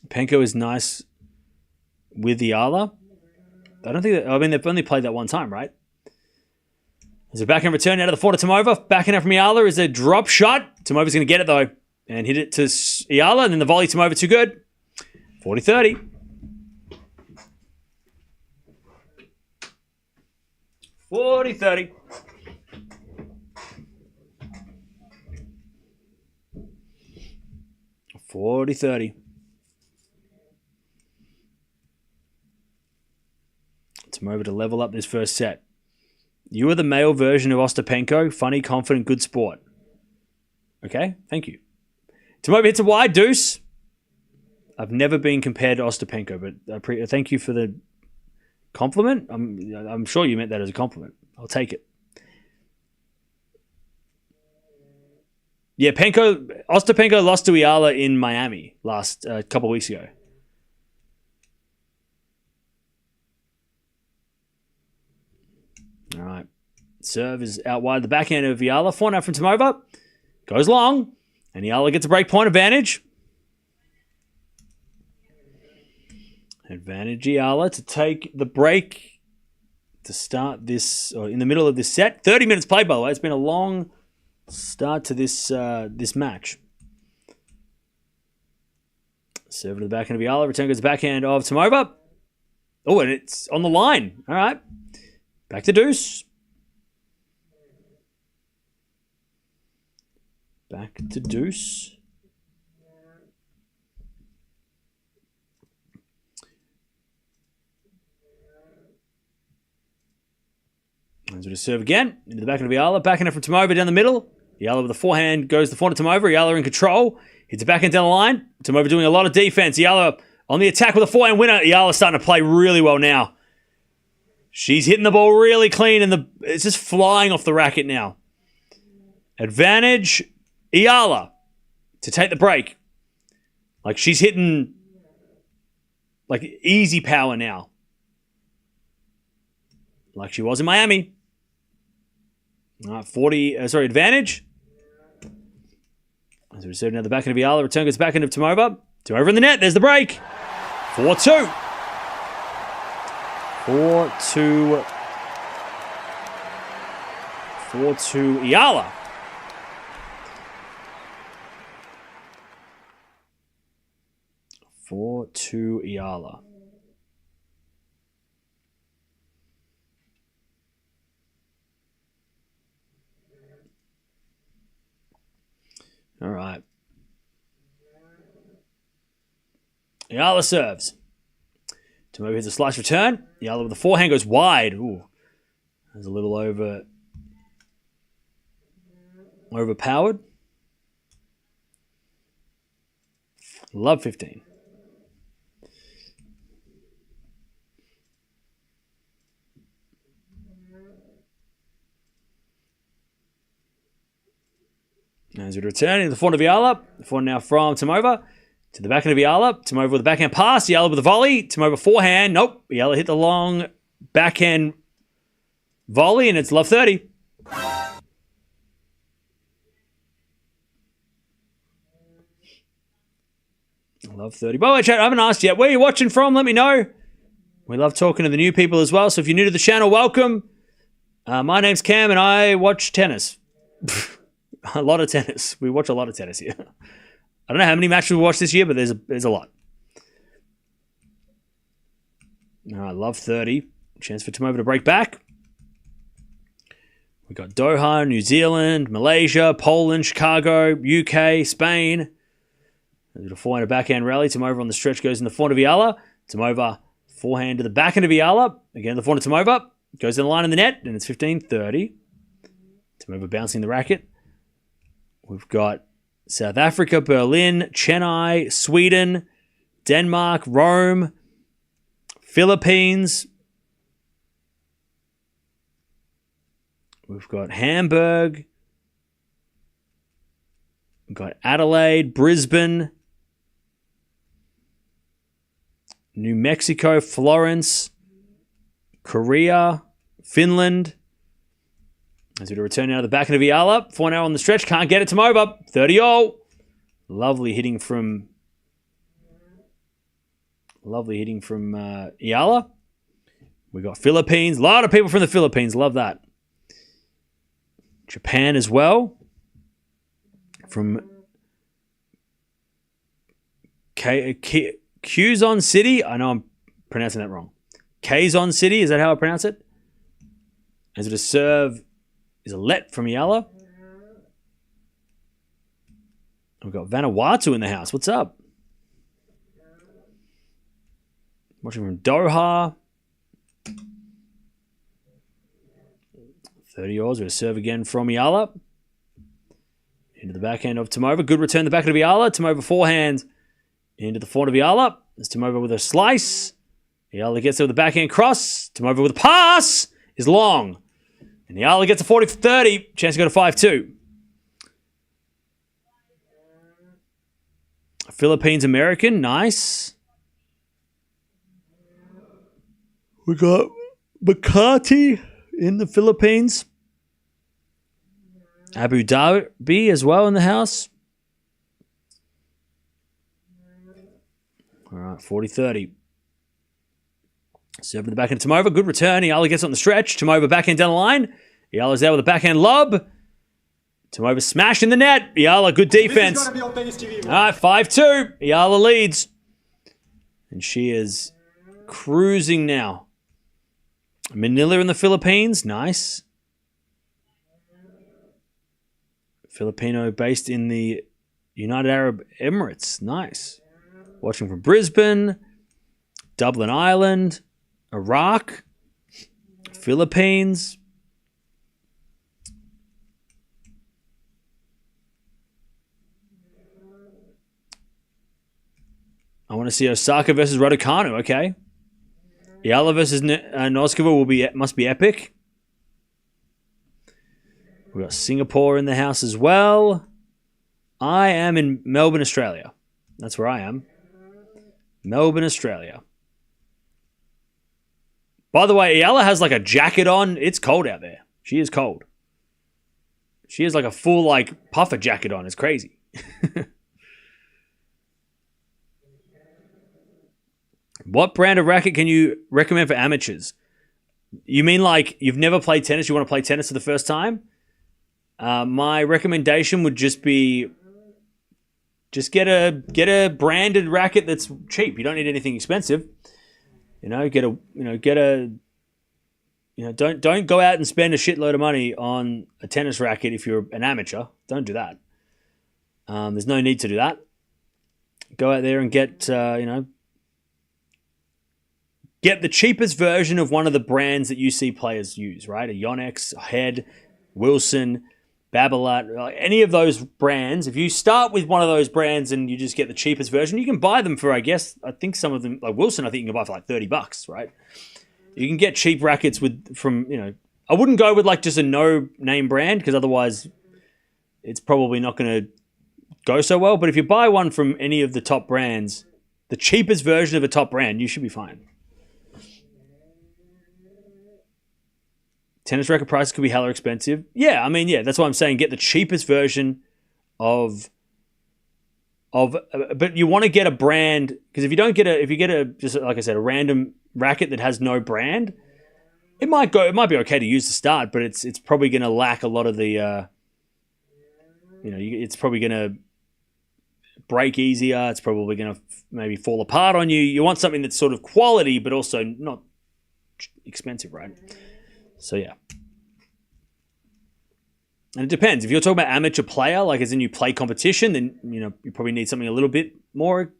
Penko is nice with Eala. They've only played that one time, right? There's a backhand return out of the forehand of Tomova. Backhand out from Eala is a drop shot. Tomova's going to get it, though, and hit it to Eala, and then the volley Tomova too good. 40-30. $40-30. Tomova to level up this first set. You are the male version of Ostapenko. Funny, confident, good sport. Okay, thank you. Tomova hits a wide deuce. I've never been compared to Ostapenko, but thank you for the compliment. I'm sure you meant that as a compliment. I'll take it. Yeah, Ostapenko lost to Eala in Miami last couple of weeks ago. All right. Serve is out wide. The backhand of Eala. Forehand from Tomova. Goes long. And Eala gets a break point advantage. Advantage Eala to take the break to start this, or in the middle of this set. 30 minutes played, by the way. It's been a long start to this this match. Serve to the backhand of Eala. Return goes the backhand of Tomova. Oh, and it's on the line. All right. Back to deuce. Back to deuce. As we just serve again. Into the backhand of Eala. Backhand from Tomova down the middle. Eala with the forehand goes the forehand to Tomova. Eala in control. Hits the backhand down the line. Tomova doing a lot of defense. Eala on the attack with a forehand winner. Eala starting to play really well now. She's hitting the ball really clean and it's just flying off the racket now. Advantage Eala to take the break. Like she's hitting like easy power now. Like she was in Miami. All right, advantage. As we serve now the backhand of Eala. Return goes backhand of Tomova. Tomova in the net. There's the break. 4-2. 4-2. 4-2 Eala. Eala. All right. Eala serves. Tomova hits a slice return. Eala with the forehand goes wide. Ooh. That's a little overpowered. Love 15. As we return into the forehand of Eala. The forehand now from Tomova. To the backhand of Eala. Tomova with the backhand pass. Eala with the volley. Tomova forehand. Nope. Eala hit the long backhand volley and it's love 30. Love 30. By the way, chat, I haven't asked yet. Where are you watching from? Let me know. We love talking to the new people as well. So if you're new to the channel, welcome. My name's Cam and I watch tennis. A lot of tennis. We watch a lot of tennis here. I don't know how many matches we watched this year, but there's a lot. All right, love 30. Chance for Tomova to break back. We got Doha, New Zealand, Malaysia, Poland, Chicago, UK, Spain. A forehand, a backhand rally. Tomova on the stretch goes in the forehand of Eala. Tomova forehand to the backhand of Eala. Again, the forehand of Tomova. Goes in the line in the net, and it's 15-30. Tomova bouncing the racket. We've got South Africa, Berlin, Chennai, Sweden, Denmark, Rome, Philippines. We've got Hamburg. We've got Adelaide, Brisbane, New Mexico, Florence, Korea, Finland. As we return now to the backhand of Eala. 4 now on the stretch. Can't get it. Tomova. 30-all. Lovely hitting from Eala. We got Philippines. A lot of people from the Philippines. Love that. Japan as well. From Quezon City. I know I'm pronouncing that wrong. Quezon City. Is that how I pronounce it? As it is serve is a let from Eala. We've got Vanuatu in the house. What's up? Watching from Doha. 30 yards. We're going to serve again from Eala. Into the backhand of Tomova. Good return the backhand of Eala. Tomova forehand into the forehand of Eala. There's Tomova with a slice. Eala gets there with the backhand cross. Tomova with a pass is long. And Eala gets a 40-30. Chance to go to 5-2. Philippines American. Nice. We got Makati in the Philippines. Abu Dhabi as well in the house. All right, 40-30. Serve to the backhand Tomova. Good return. Eala gets on the stretch. Tomova backhand down the line. Eala's there with a backhand lob. Tomova smash in the net. Eala, good defense. All right, 5-2. Eala leads. And she is cruising now. Manila in the Philippines. Nice. Filipino based in the United Arab Emirates. Nice. Watching from Brisbane, Dublin, Ireland, Iraq, Philippines. I want to see Osaka versus Raducanu. Okay. Eala versus Noskova must be epic. We've got Singapore in the house as well. I am in Melbourne, Australia. That's where I am. Melbourne, Australia. By the way, Eala has like a jacket on. It's cold out there. She is cold. She has like a full like puffer jacket on. It's crazy. What brand of racket can you recommend for amateurs? You mean like you've never played tennis, you want to play tennis for the first time? My recommendation would just be just get a branded racket that's cheap. You don't need anything expensive. Don't go out and spend a shitload of money on a tennis racket if you're an amateur. Don't do that. There's no need to do that. Go out there and get the cheapest version of one of the brands that you see players use, right? A Yonex, a Head, Wilson, Babolat, any of those brands. If you start with one of those brands and you just get the cheapest version, you can buy them for, I think some of them, like Wilson, I think you can buy for like $30, right? You can get cheap rackets I wouldn't go with like just a no-name brand because otherwise it's probably not going to go so well. But if you buy one from any of the top brands, the cheapest version of a top brand, you should be fine. Tennis racket prices could be hella expensive. Yeah, that's why I'm saying get the cheapest version of but you want to get a brand, because if you get a just like I said, a random racket that has no brand, it might be okay to use to start, but it's probably going to lack a lot of the it's probably going to break easier. It's probably going to maybe fall apart on you. You want something that's sort of quality, but also not expensive, right? So, yeah. And it depends. If you're talking about amateur player, like as in you play competition, then, you probably need something a little bit more,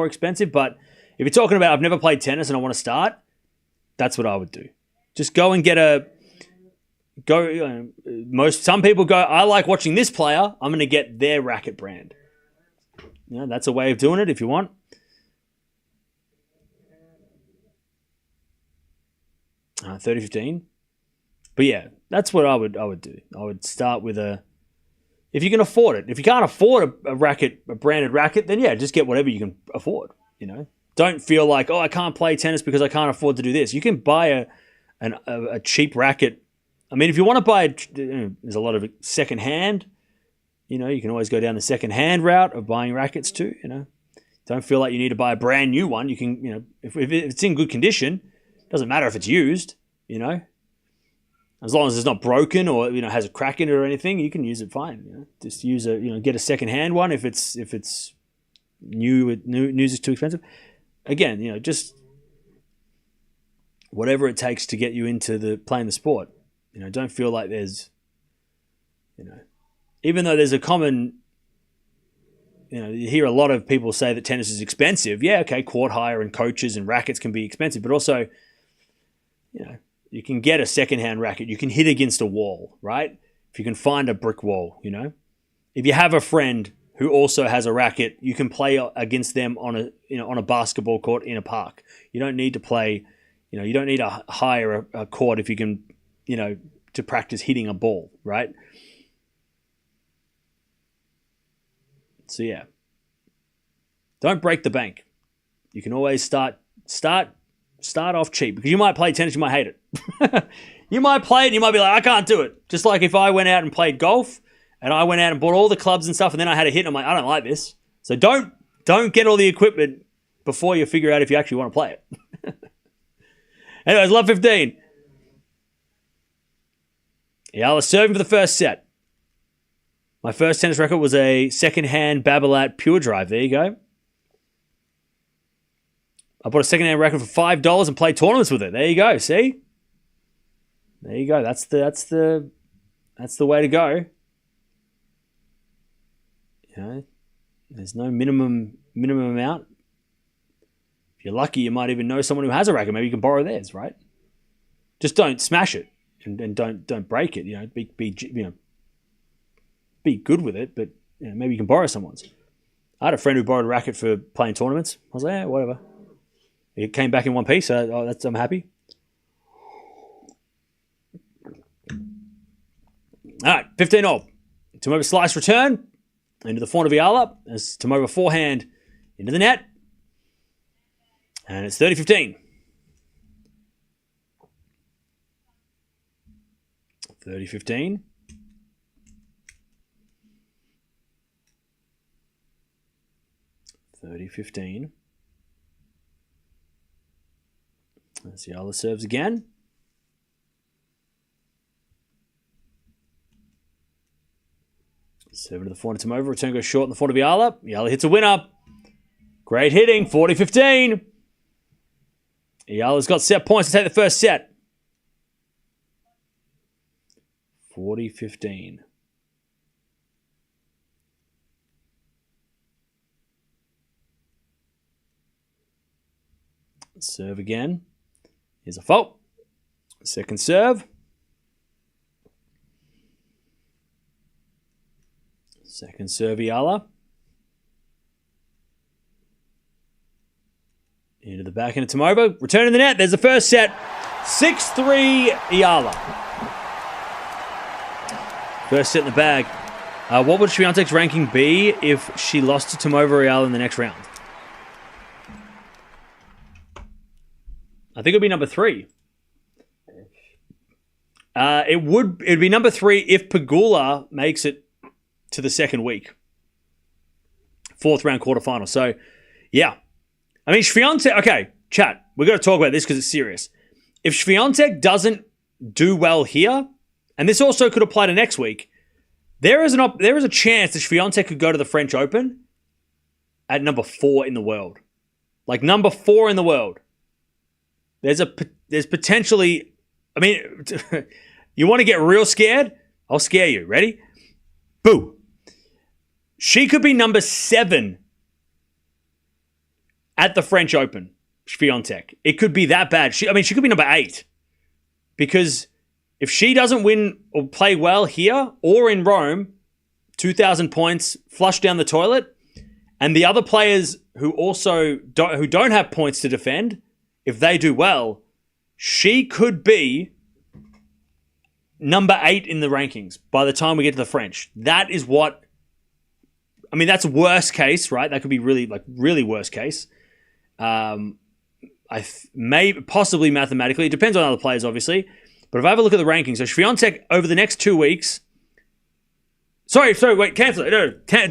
expensive. But if you're talking about I've never played tennis and I want to start, that's what I would do. Just go and some people go, I like watching this player. I'm going to get their racket brand. That's a way of doing it if you want. 30-15. But yeah, that's what I would do. I would start with if you can afford it. If you can't afford a branded racket, then yeah, just get whatever you can afford. Don't feel like, I can't play tennis because I can't afford to do this. You can buy a cheap racket. If you want to buy, there's a lot of secondhand. You can always go down the secondhand route of buying rackets too. Don't feel like you need to buy a brand new one. You can, if it's in good condition. Doesn't matter if it's used, as long as it's not broken or has a crack in it or anything, you can use it fine. Just use get a second-hand one if it's new is too expensive. Again, just whatever it takes to get you into playing the sport. Don't feel like there's even though there's a common you hear a lot of people say that tennis is expensive. Yeah, okay, court hire and coaches and rackets can be expensive, but also you can get a secondhand racket. You can hit against a wall, right? If you can find a brick wall, If you have a friend who also has a racket, you can play against them on a basketball court in a park. You don't need to play, you don't need to hire a court if you can, to practice hitting a ball, right? So yeah. Don't break the bank. You can always start Start off cheap because you might play tennis, you might hate it. You might play it and you might be like, I can't do it. Just like if I went out and played golf and I went out and bought all the clubs and stuff and then I had a hit and I'm like, I don't like this. So don't get all the equipment before you figure out if you actually want to play it. Anyways, love 15. Eala serving for the first set. My first tennis record was a second-hand Babolat Pure Drive. There you go. I bought a second-hand racket for $5 and played tournaments with it. There you go. See? There you go. That's the way to go. You know, there's no minimum amount. If you're lucky, you might even know someone who has a racket. Maybe you can borrow theirs, right? Just don't smash it and don't break it. You know, be good with it, but you know, maybe you can borrow someone's. I had a friend who borrowed a racket for playing tournaments. I was like, yeah, whatever. It came back in one piece, so I'm happy. All right, 15-all. Tomova slice return into the forehand of Eala as Tomova forehand into the net. And it's 30-15. 30-15. As Eala serves again. Serving to the forehand of Tomova. Return goes short in the forehand of Eala. Eala hits a winner. Great hitting. 40-15. Eala's got set points to take the first set. 40-15. Serve again. Here's a fault. Second serve. Second serve, Eala. Into the back end of Tomova. Return in the net. There's the first set. 6-3, Eala. First set in the bag. What would Swiatek's ranking be if she lost to Tomova or Eala in the next round? I think it would be number 3. It'd be number 3 if Pegula makes it to the second week. 4th round quarterfinal. So, yeah. I mean, Swiatek... Okay, chat. We've got to talk about this because it's serious. If Swiatek doesn't do well here, and this also could apply to next week, there is a chance that Swiatek could go to the French Open at number 4 in the world. Like, number 4 in the world. There's potentially... I mean, you want to get real scared? I'll scare you. Ready? Boo. She could be number 7 at the French Open, Swiatek. It could be that bad. She could be number 8. Because if she doesn't win or play well here or in Rome, 2,000 points, flush down the toilet, and the other players who don't have points to defend, if they do well, she could be number 8 in the rankings by the time we get to the French. That is what... I mean, that's worst case, right? That could be really worst case. Possibly mathematically. It depends on other players, obviously. But if I have a look at the rankings, so Swiatek over the next 2 weeks... Sorry, wait, cancel it.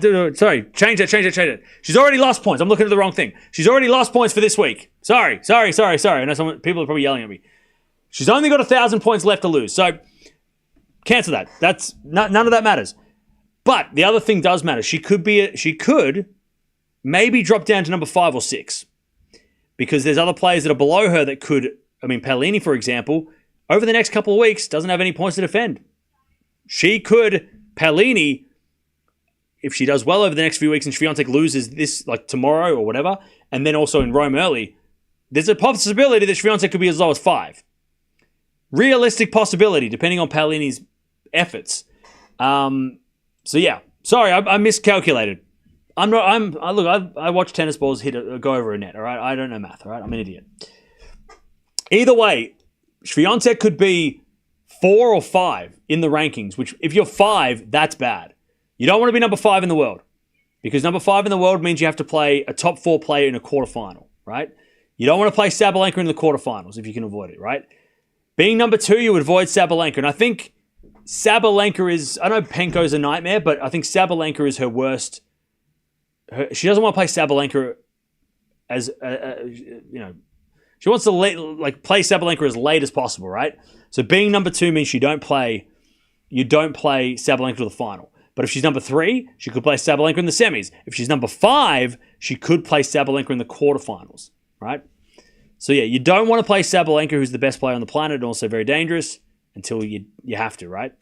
No, sorry, change it. She's already lost points. I'm looking at the wrong thing. She's already lost points for this week. Sorry. I know people are probably yelling at me. She's only got 1,000 points left to lose. So, cancel that. None of that matters. But the other thing does matter. She could maybe drop down to number 5 or 6. Because there's other players that are below her that could... I mean, Paolini, for example, over the next couple of weeks, doesn't have any points to defend. She could... Paolini, if she does well over the next few weeks and Swiatek loses this, like tomorrow or whatever, and then also in Rome early, there's a possibility that Swiatek could be as low as 5. Realistic possibility, depending on Paolini's efforts. So yeah, sorry, I miscalculated. I watch tennis balls go over a net. All right, I don't know math. All right, I'm an idiot. Either way, Swiatek could be 4 or 5 in the rankings, which if you're 5, that's bad. You don't want to be number 5 in the world because number 5 in the world means you have to play a top 4 player in a quarterfinal, right? You don't want to play Sabalenka in the quarterfinals if you can avoid it, right? Being number 2, you would avoid Sabalenka. And I think Sabalenka is... I know Penko's a nightmare, but I think Sabalenka is her worst... she doesn't want to play Sabalenka as... she wants to play Sabalenka as late as possible, right? So being number 2 means you don't play Sabalenka to the final. But if she's number 3, she could play Sabalenka in the semis. If she's number 5, she could play Sabalenka in the quarterfinals, right? So yeah, you don't want to play Sabalenka, who's the best player on the planet and also very dangerous, until you have to, right?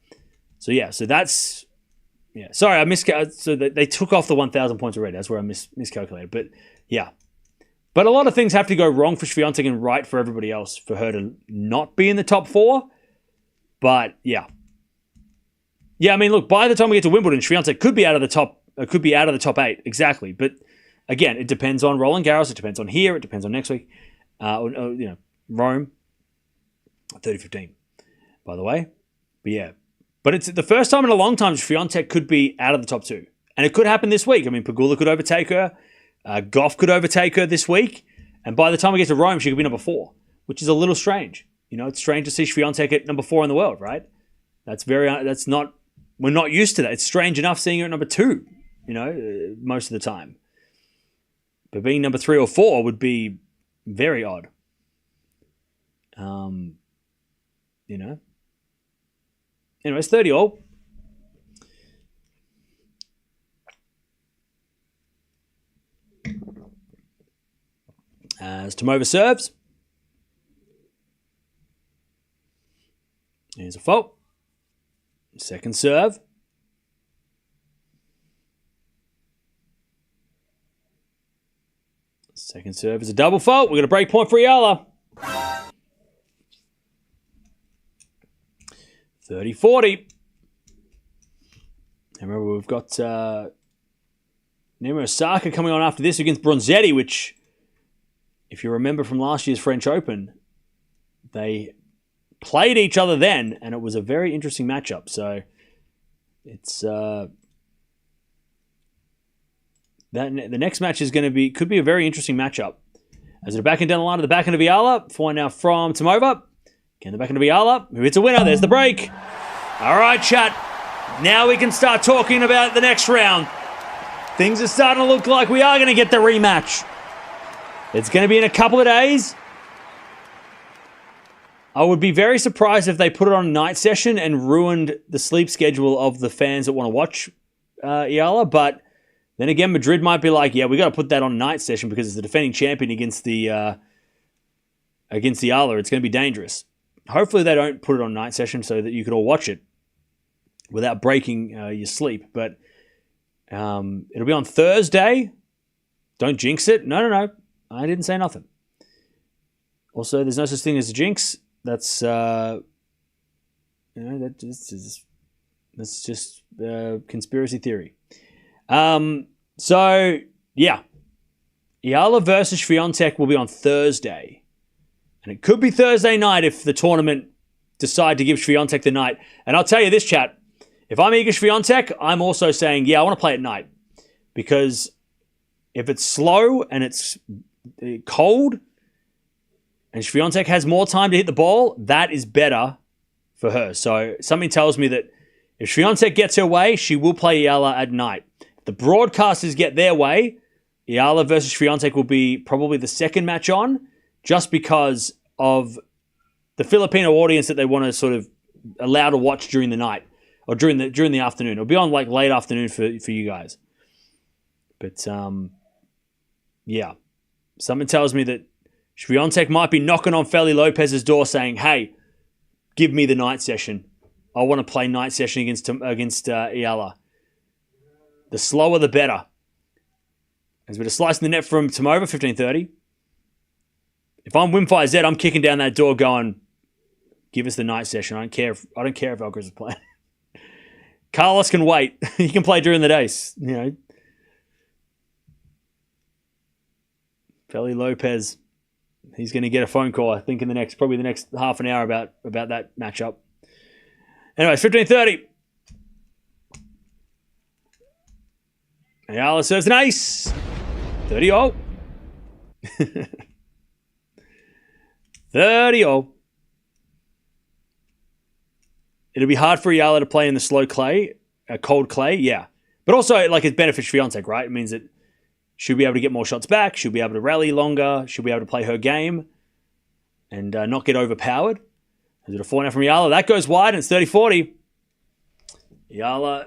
So yeah, so that's... yeah, sorry, so they took off the 1,000 points already. That's where I miscalculated. But yeah. But a lot of things have to go wrong for Swiatek and right for everybody else for her to not be in the top 4. But yeah. Yeah, I mean, look, by the time we get to Wimbledon, Swiatek could be out of the top 8. Exactly. But again, it depends on Roland Garros. It depends on here. It depends on next week. Rome. 30-15, by the way. But yeah. But it's the first time in a long time Swiatek could be out of the top 2. And it could happen this week. I mean, Pegula could overtake her. Gauff could overtake her this week. And by the time we get to Rome, she could be number 4, which is a little strange. You know, it's strange to see Swiatek at number 4 in the world, right? We're not used to that. It's strange enough seeing her at number 2, most of the time. But being number 3 or 4 would be very odd. Anyways, 30 all. As Tomova serves. Here's a fault. Second serve. Second serve is a double fault. We've got a break point for Eala. 30-40. And remember, we've got Naomi Osaka coming on after this against Bronzetti, which, if you remember from last year's French Open, they played each other then, and it was a very interesting matchup. So it's the next match is could be a very interesting matchup. As the backhand down the line to the backhand of Eala, point now from Tomova. Again, the backhand of Eala, who hits a winner. There's the break. All right, chat. Now we can start talking about the next round. Things are starting to look like we are going to get the rematch. It's going to be in a couple of days. I would be very surprised if they put it on a night session and ruined the sleep schedule of the fans that want to watch Eala. But then again, Madrid might be like, yeah, we got to put that on a night session because it's the defending champion against Eala. It's going to be dangerous. Hopefully they don't put it on night session so that you can all watch it without breaking your sleep. But it'll be on Thursday. Don't jinx it. No. I didn't say nothing. Also, there's no such thing as a jinx. That's that's just conspiracy theory. So yeah, Eala versus Swiatek will be on Thursday, and it could be Thursday night if the tournament decide to give Swiatek the night. And I'll tell you this, chat: if I'm Iga Swiatek, I'm also saying, yeah, I want to play at night, because if it's slow and it's cold, and Swiatek has more time to hit the ball, that is better for her. So something tells me that if Swiatek gets her way, she will play Eala at night. If the broadcasters get their way, Eala versus Swiatek will be probably the second match on, just because of the Filipino audience that they want to sort of allow to watch during the night or during the afternoon. It'll be on like late afternoon for you guys. But yeah, something tells me that Swiatek might be knocking on Feli Lopez's door saying, hey, give me the night session. I want to play night session against Eala. The slower, the better. There's a bit of slice in the net from Tomova, 15-30. If I'm Wimfi Z, I'm kicking down that door going, give us the night session. I don't care if Alcaraz is playing. Carlos can wait. He can play during the days. Feli Lopez, he's going to get a phone call, I think, probably the next half an hour about that matchup. Anyways, 15-30. Eala serves an ace. 30-0. 30-all. It'll be hard for Eala to play in the slow clay, cold clay, yeah. But also, like, it benefits Swiatek, right? It means that she'll be able to get more shots back. She'll be able to rally longer. She'll be able to play her game and not get overpowered. Is it a 4 now from Eala? That goes wide, and it's 30-40. Eala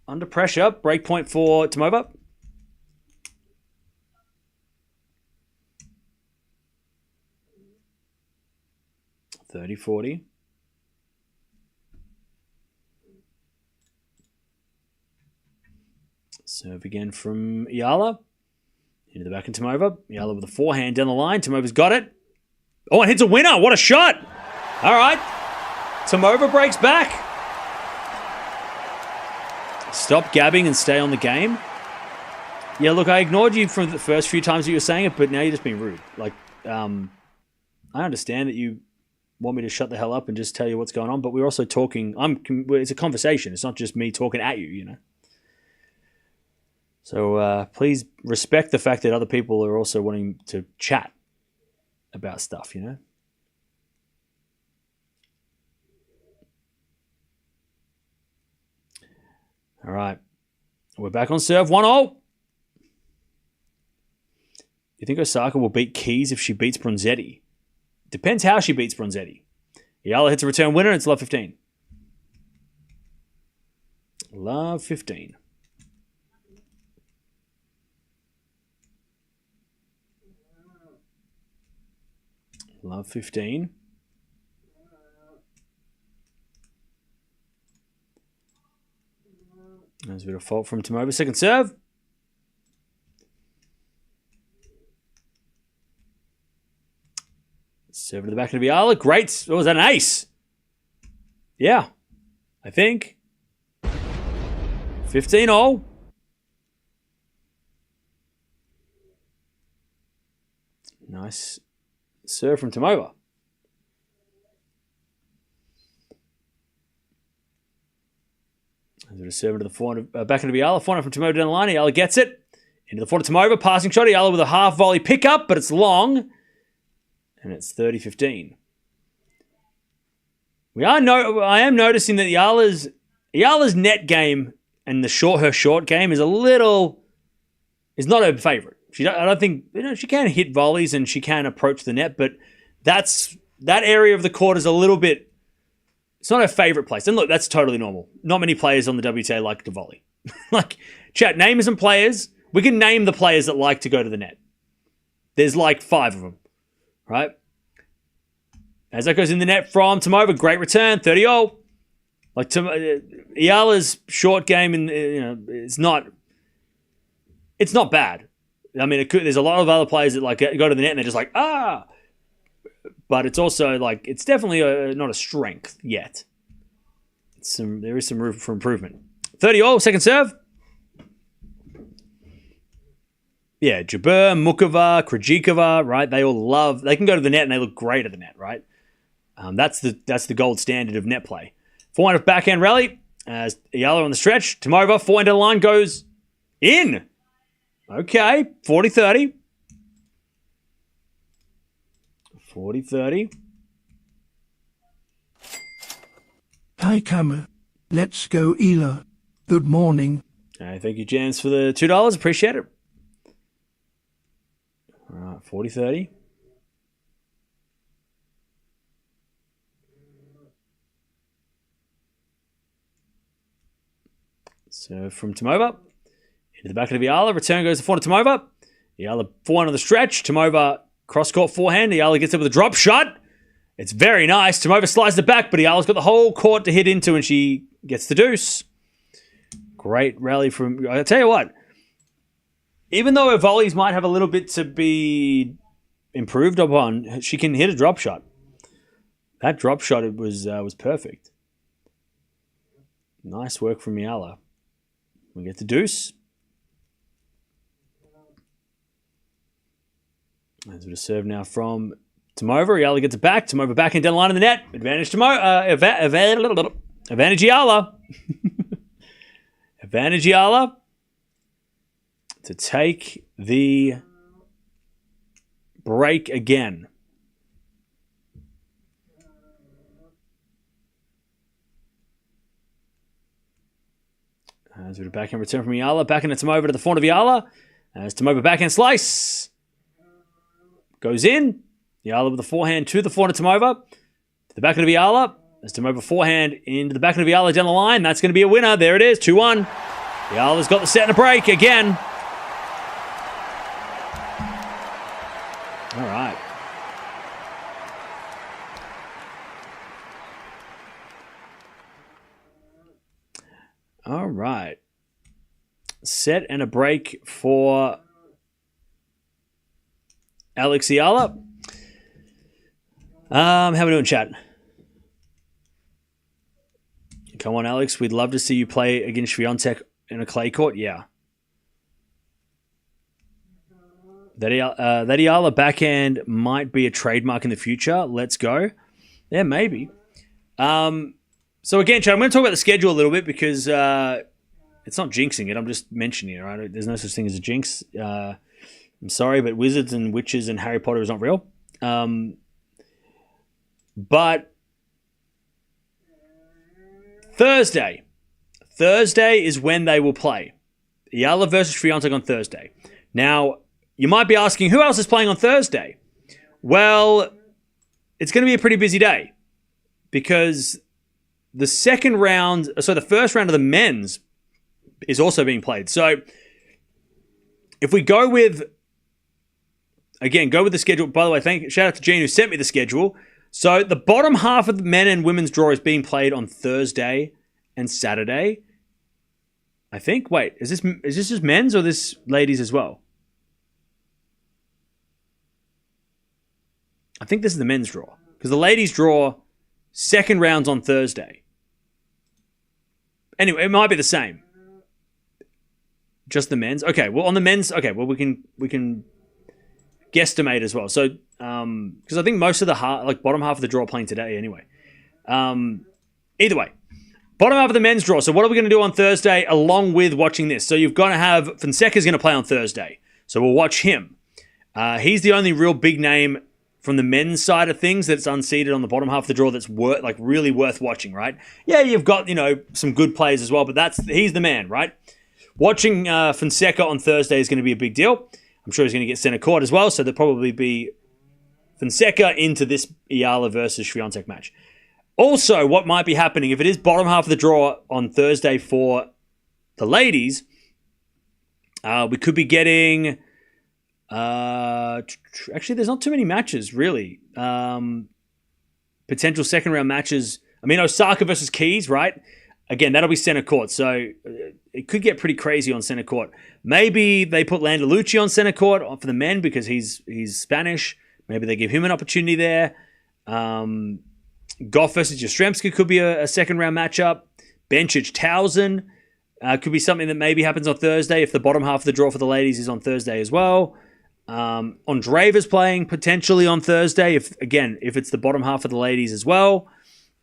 under pressure. Break point for Tomova. $30-40. Serve again from Eala. Into the back and Tomova. Eala with a forehand down the line. Tomova's got it. Oh, and hits a winner. What a shot. All right. Tomova breaks back. Stop gabbing and stay on the game. Yeah, look, I ignored you from the first few times that you were saying it, but now you're just being rude. Like, I understand that you want me to shut the hell up and just tell you what's going on, but we're also talking. It's a conversation. It's not just me talking at you, you know. So please respect the fact that other people are also wanting to chat about stuff, you know. All right. We're back on serve. 1-0. You think Osaka will beat Keys if she beats Bronzetti? Depends how she beats Bronzetti. Eala hits a return winner. It's love 15. Love 15. Love 15. There's a bit of fault from Tomova. Second serve. Serve to the back of Eala. Great. Oh, was that an ace? Yeah, I think. 15-0. Nice serve from Tomova. There's a serve into the forehand, back into Eala. Forehand from Tomova down the line. Eala gets it. Into the forehand to Tomova. Passing shot. Eala with a half volley pickup, but it's long. And it's 30-15. I am noticing that Eala's net game and her short game is not her favorite. I don't think she can hit volleys and she can approach the net, but that area of the court is a little bit. It's not her favorite place. And look, that's totally normal. Not many players on the WTA like to volley. Like, chat, name some players. We can name the players that like to go to the net. There's like 5 of them, right? As that goes in the net from Tomova, great return, 30-0. Like Eala's short game, it's not bad. I mean, there's a lot of other players that like go to the net and they're just like, ah. But it's also like, it's definitely not a strength yet. There is some room for improvement. 30-0, second serve. Yeah, Jabeur, Mukova, Krejcikova, right? They can go to the net and they look great at the net, right? That's the gold standard of net play. Forehand of backhand rally as Eala on the stretch. Tomova, forehand to the line goes in. Okay, 40-30. 40-30. Hi, Camer. Let's go, Eala. Good morning. Thank you, Jans, for the $2. Appreciate it. All right, 40-30. So from Tomova into the back of Eala. Return goes to forehand to Tomova. Eala forehand on the stretch. Tomova cross-court forehand. Eala gets it with a drop shot. It's very nice. Tomova slides it back, but Eala's got the whole court to hit into, and she gets the deuce. Great rally from... I'll tell you what. Even though her volleys might have a little bit to be improved upon, she can hit a drop shot. That drop shot was perfect. Nice work from Eala. We get the deuce. There's a bit of serve now from Tomova. Eala gets it back. Tomova back in down the line in the net. Advantage Tomova. Advantage Eala. Advantage Eala to take the break again. As we backhand return from Eala. Backhand to Tomova to the front of Eala. As Tomova backhand slice. Goes in. Eala with the forehand to the front of Tomova. To the backhand of Eala. As Tomova forehand into the backhand of Eala down the line. That's going to be a winner. There it is. 2-1. Eala's got the set and a break again. All right. All right. Set and a break for Alex Eala. How are we doing, chat? Come on, Alex. We'd love to see you play against Swiatek in a clay court. Yeah. That Eala backhand might be a trademark in the future. Let's go. Yeah, maybe. So again, chat, I'm going to talk about the schedule a little bit because it's not jinxing it. I'm just mentioning it, right? There's no such thing as a jinx. I'm sorry, but wizards and witches and Harry Potter is not real. But Thursday is when they will play. Eala versus Swiatek on Thursday. Now, you might be asking, who else is playing on Thursday? Well, it's going to be a pretty busy day because the first round of the men's is also being played. So if we go with the schedule. By the way, shout out to Gene who sent me the schedule. So the bottom half of the men and women's draw is being played on Thursday and Saturday. I think. Wait, is this just men's or this ladies as well? I think this is the men's draw because the ladies draw second rounds on Thursday. Anyway, it might be the same. Just the men's. Okay, well on the men's. Okay, well we can guesstimate as well. So because I think most of the bottom half of the draw are playing today anyway. Either way, bottom half of the men's draw. So what are we going to do on Thursday along with watching this? So you've got to have Fonseca's going to play on Thursday. So we'll watch him. He's the only real big name from the men's side of things that's unseeded on the bottom half of the draw that's really worth watching, right? Yeah, you've got, some good players as well, but he's the man, right? Watching Fonseca on Thursday is going to be a big deal. I'm sure he's going to get center court as well, so there'll probably be Fonseca into this Eala versus Swiatek match. Also, what might be happening, if it is bottom half of the draw on Thursday for the ladies, we could be getting... actually, there's not too many matches, really. Potential second round matches. I mean, Osaka versus Keys, right? Again, that'll be center court. So it could get pretty crazy on center court. Maybe they put Landalucci on center court for the men because he's Spanish. Maybe they give him an opportunity there. Gauff versus Jastrzemski could be a second round matchup. Bencic-Towson could be something that maybe happens on Thursday if the bottom half of the draw for the ladies is on Thursday as well. Andreeva's playing potentially on Thursday if it's the bottom half of the ladies as well.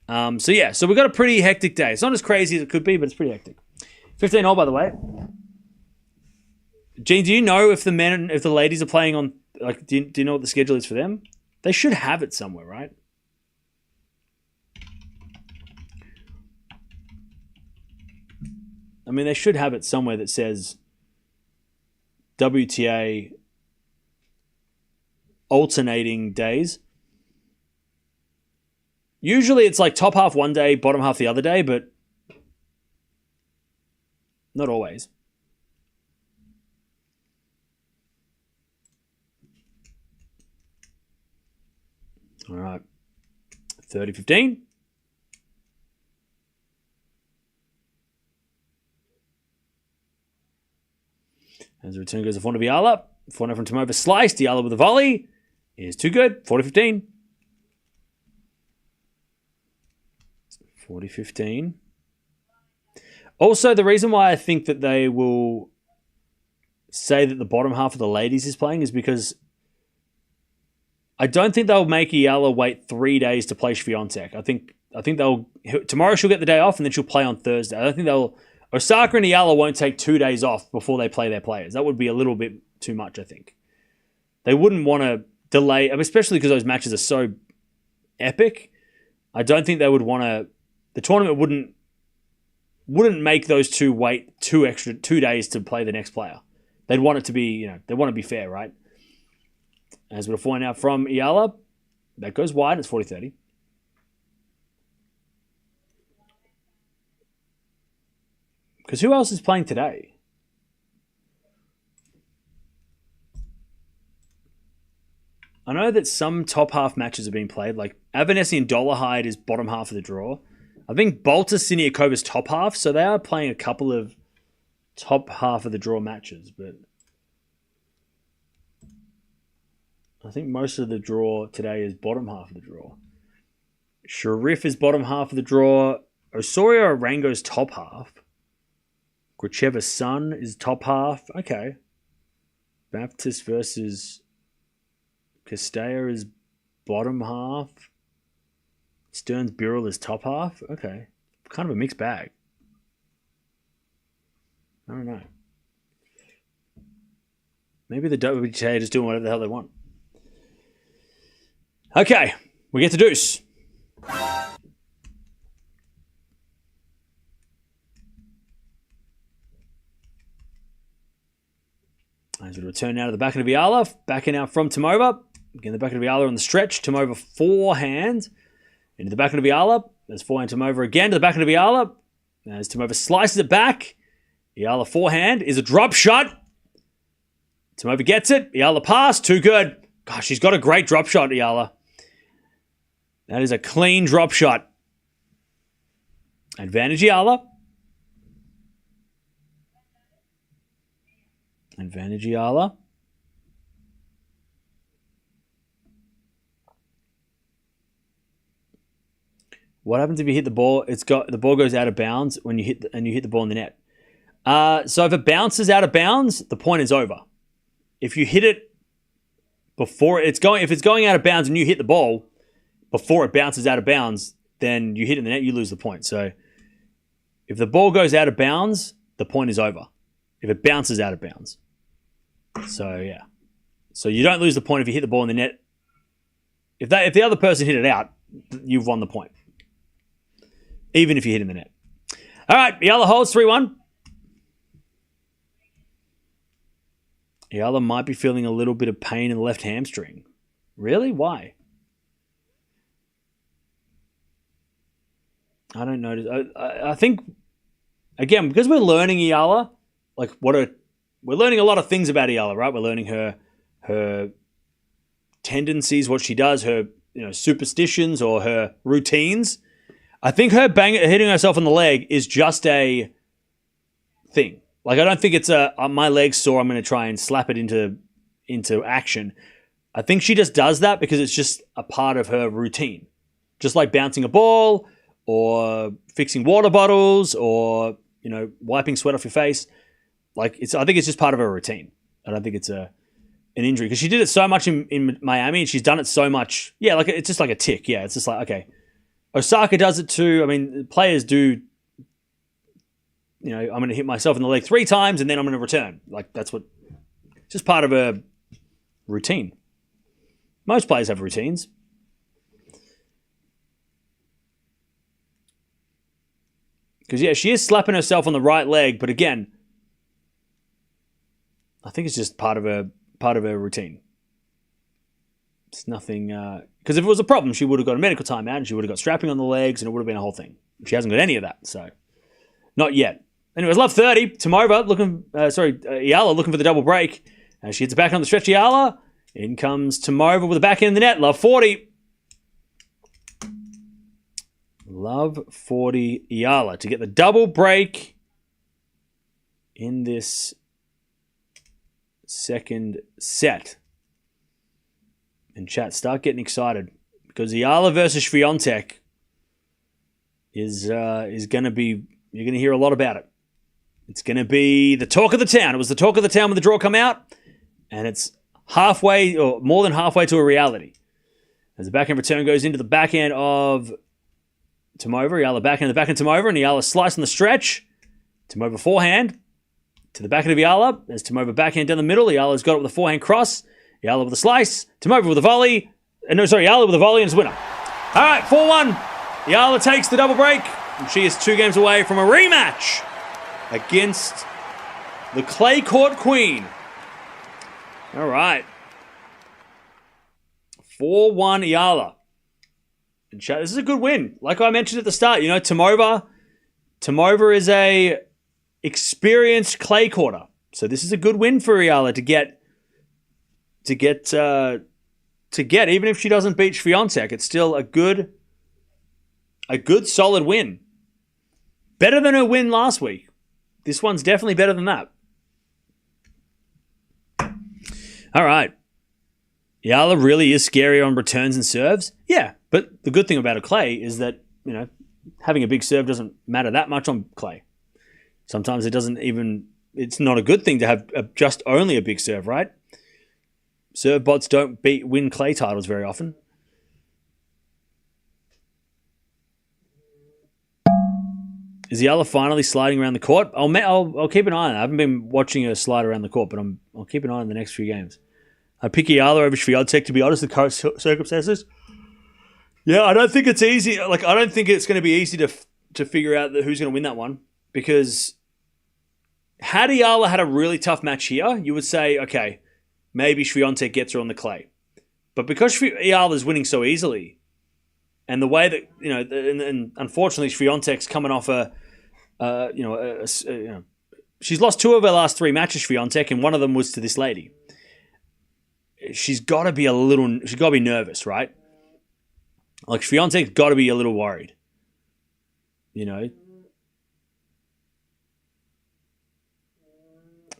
So we've got a pretty hectic day. It's not as crazy as it could be, but it's pretty hectic. 15-all, by the way. Gene, do you know if the ladies are playing on, do you know what the schedule is for them? They should have it somewhere, right? I mean, they should have it somewhere that says WTA alternating days. Usually it's like top half one day, bottom half the other day, but not always. All right. 30-15. As the return goes to front of Eala. Forehand from Tomova sliced. Eala with a volley. Is too good. 40-15. 40-15. Also, the reason why I think that they will say that the bottom half of the ladies is playing is because I don't think they'll make Eala wait 3 days to play Swiatek. I think tomorrow she'll get the day off and then she'll play on Thursday. I don't think Osaka and Eala won't take 2 days off before they play their players. That would be a little bit too much, I think. They wouldn't want to delay, especially because those matches are so epic. I don't think they would want to... The tournament wouldn't wouldn't make those two wait 2 days to play the next player. They'd want it to be, they want to be fair, right? As we'll find out from Eala, that goes wide. It's 40-30. Because who else is playing today? I know that some top half matches are being played. Like Avanesi and Dollarhide is bottom half of the draw. I think Balta Siniakova's top half, so they are playing a couple of top half of the draw matches, but I think most of the draw today is bottom half of the draw. Sharif is bottom half of the draw. Osorio Arango's top half. Gracheva Sun is top half. Okay. Baptist versus Castella is bottom half. Stearns Birrell is top half. Okay. Kind of a mixed bag. I don't know. Maybe the WTA are just doing whatever the hell they want. Okay. We get to deuce. As we return now to the back of the Eala. Backing out from Tomova. Again, the back of the Eala on the stretch. Tomova forehand. Into the back of the Eala. There's forehand Tomova again to the back of the Eala. As Tomova slices it back. Eala forehand is a drop shot. Tomova gets it. Eala pass. Too good. Gosh, she's got a great drop shot, Eala. That is a clean drop shot. Advantage Eala. Advantage Eala. What happens if you hit the ball? The ball goes out of bounds when you hit the ball in the net. So if it bounces out of bounds, the point is over. If you hit it before if it's going out of bounds and you hit the ball before it bounces out of bounds, then you hit in the net, you lose the point. So if the ball goes out of bounds, the point is over. If it bounces out of bounds. So yeah. So you don't lose the point if you hit the ball in the net. If the other person hit it out, you've won the point. Even if you hit in the net. All right, Eala holds 3-1. Eala might be feeling a little bit of pain in the left hamstring. Really? Why? I don't know. I think, again, because we're learning Eala, we're learning a lot of things about Eala, right? We're learning her tendencies, what she does, her superstitions or her routines. I think her hitting herself on the leg is just a thing. I don't think it's my leg's sore, I'm going to try and slap it into action. I think she just does that because it's just a part of her routine. Just like bouncing a ball or fixing water bottles or, wiping sweat off your face. I think it's just part of her routine. I don't think it's an injury because she did it so much in Miami and she's done it so much. Yeah, it's just like a tick. Yeah, it's just like, okay. Osaka does it too. I mean, players do, I'm going to hit myself in the leg 3 times and then I'm going to return. That's what, it's just part of a routine. Most players have routines. Because, yeah, she is slapping herself on the right leg, but again, I think it's just part of her routine. It's nothing... Because if it was a problem, she would have got a medical timeout and she would have got strapping on the legs and it would have been a whole thing. She hasn't got any of that, so... Not yet. Anyways, love 30. Tomova Eala looking for the double break. She hits it back on the stretch, Eala. In comes Tomova with the back end of the net. Love 40. Love 40 Eala to get the double break in this second set. And chat, start getting excited because Eala versus Swiatek is going to be, you're going to hear a lot about it. It's going to be the talk of the town. It was the talk of the town when the draw come out, and it's halfway or more than halfway to a reality. As the backhand return goes into the backhand of Tomova, Eala backhand, the backhand Tomova, and Eala slice on the stretch. Tomova forehand to the backhand of Eala. There's Tomova backhand down the middle. Eala's got it with a forehand cross. Eala with a slice. Tomova with a volley. Eala with a volley and it's winner. All right, 4-1. Eala takes the double break. And she is 2 games away from a rematch against the clay court queen. All right. 4-1 Eala. And this is a good win. Like I mentioned at the start, Tomova is a experienced clay courter. So this is a good win for Eala to get, even if she doesn't beat Swiatek, it's still a good solid win. Better than her win last week. This one's definitely better than that. All right. Eala really is scary on returns and serves. Yeah, but the good thing about a clay is that, having a big serve doesn't matter that much on clay. Sometimes it's not a good thing to have just only a big serve, right? Serve bots don't win clay titles very often. Is Eala finally sliding around the court? I'll keep an eye on it. I haven't been watching her slide around the court, but I'll keep an eye on the next few games. I pick Eala over Swiatek, to be honest, the current circumstances. Yeah, I don't think it's easy. I don't think it's going to be easy to figure out who's going to win that one. Because had Eala had a really tough match here, you would say, okay, maybe Swiatek gets her on the clay. But because Eala is winning so easily, and the way that, and unfortunately Swiatek's coming off she's lost 2 of her last 3 matches, Swiatek, and one of them was to this lady. She's got to be nervous, right? Like, Swiatek's got to be a little worried.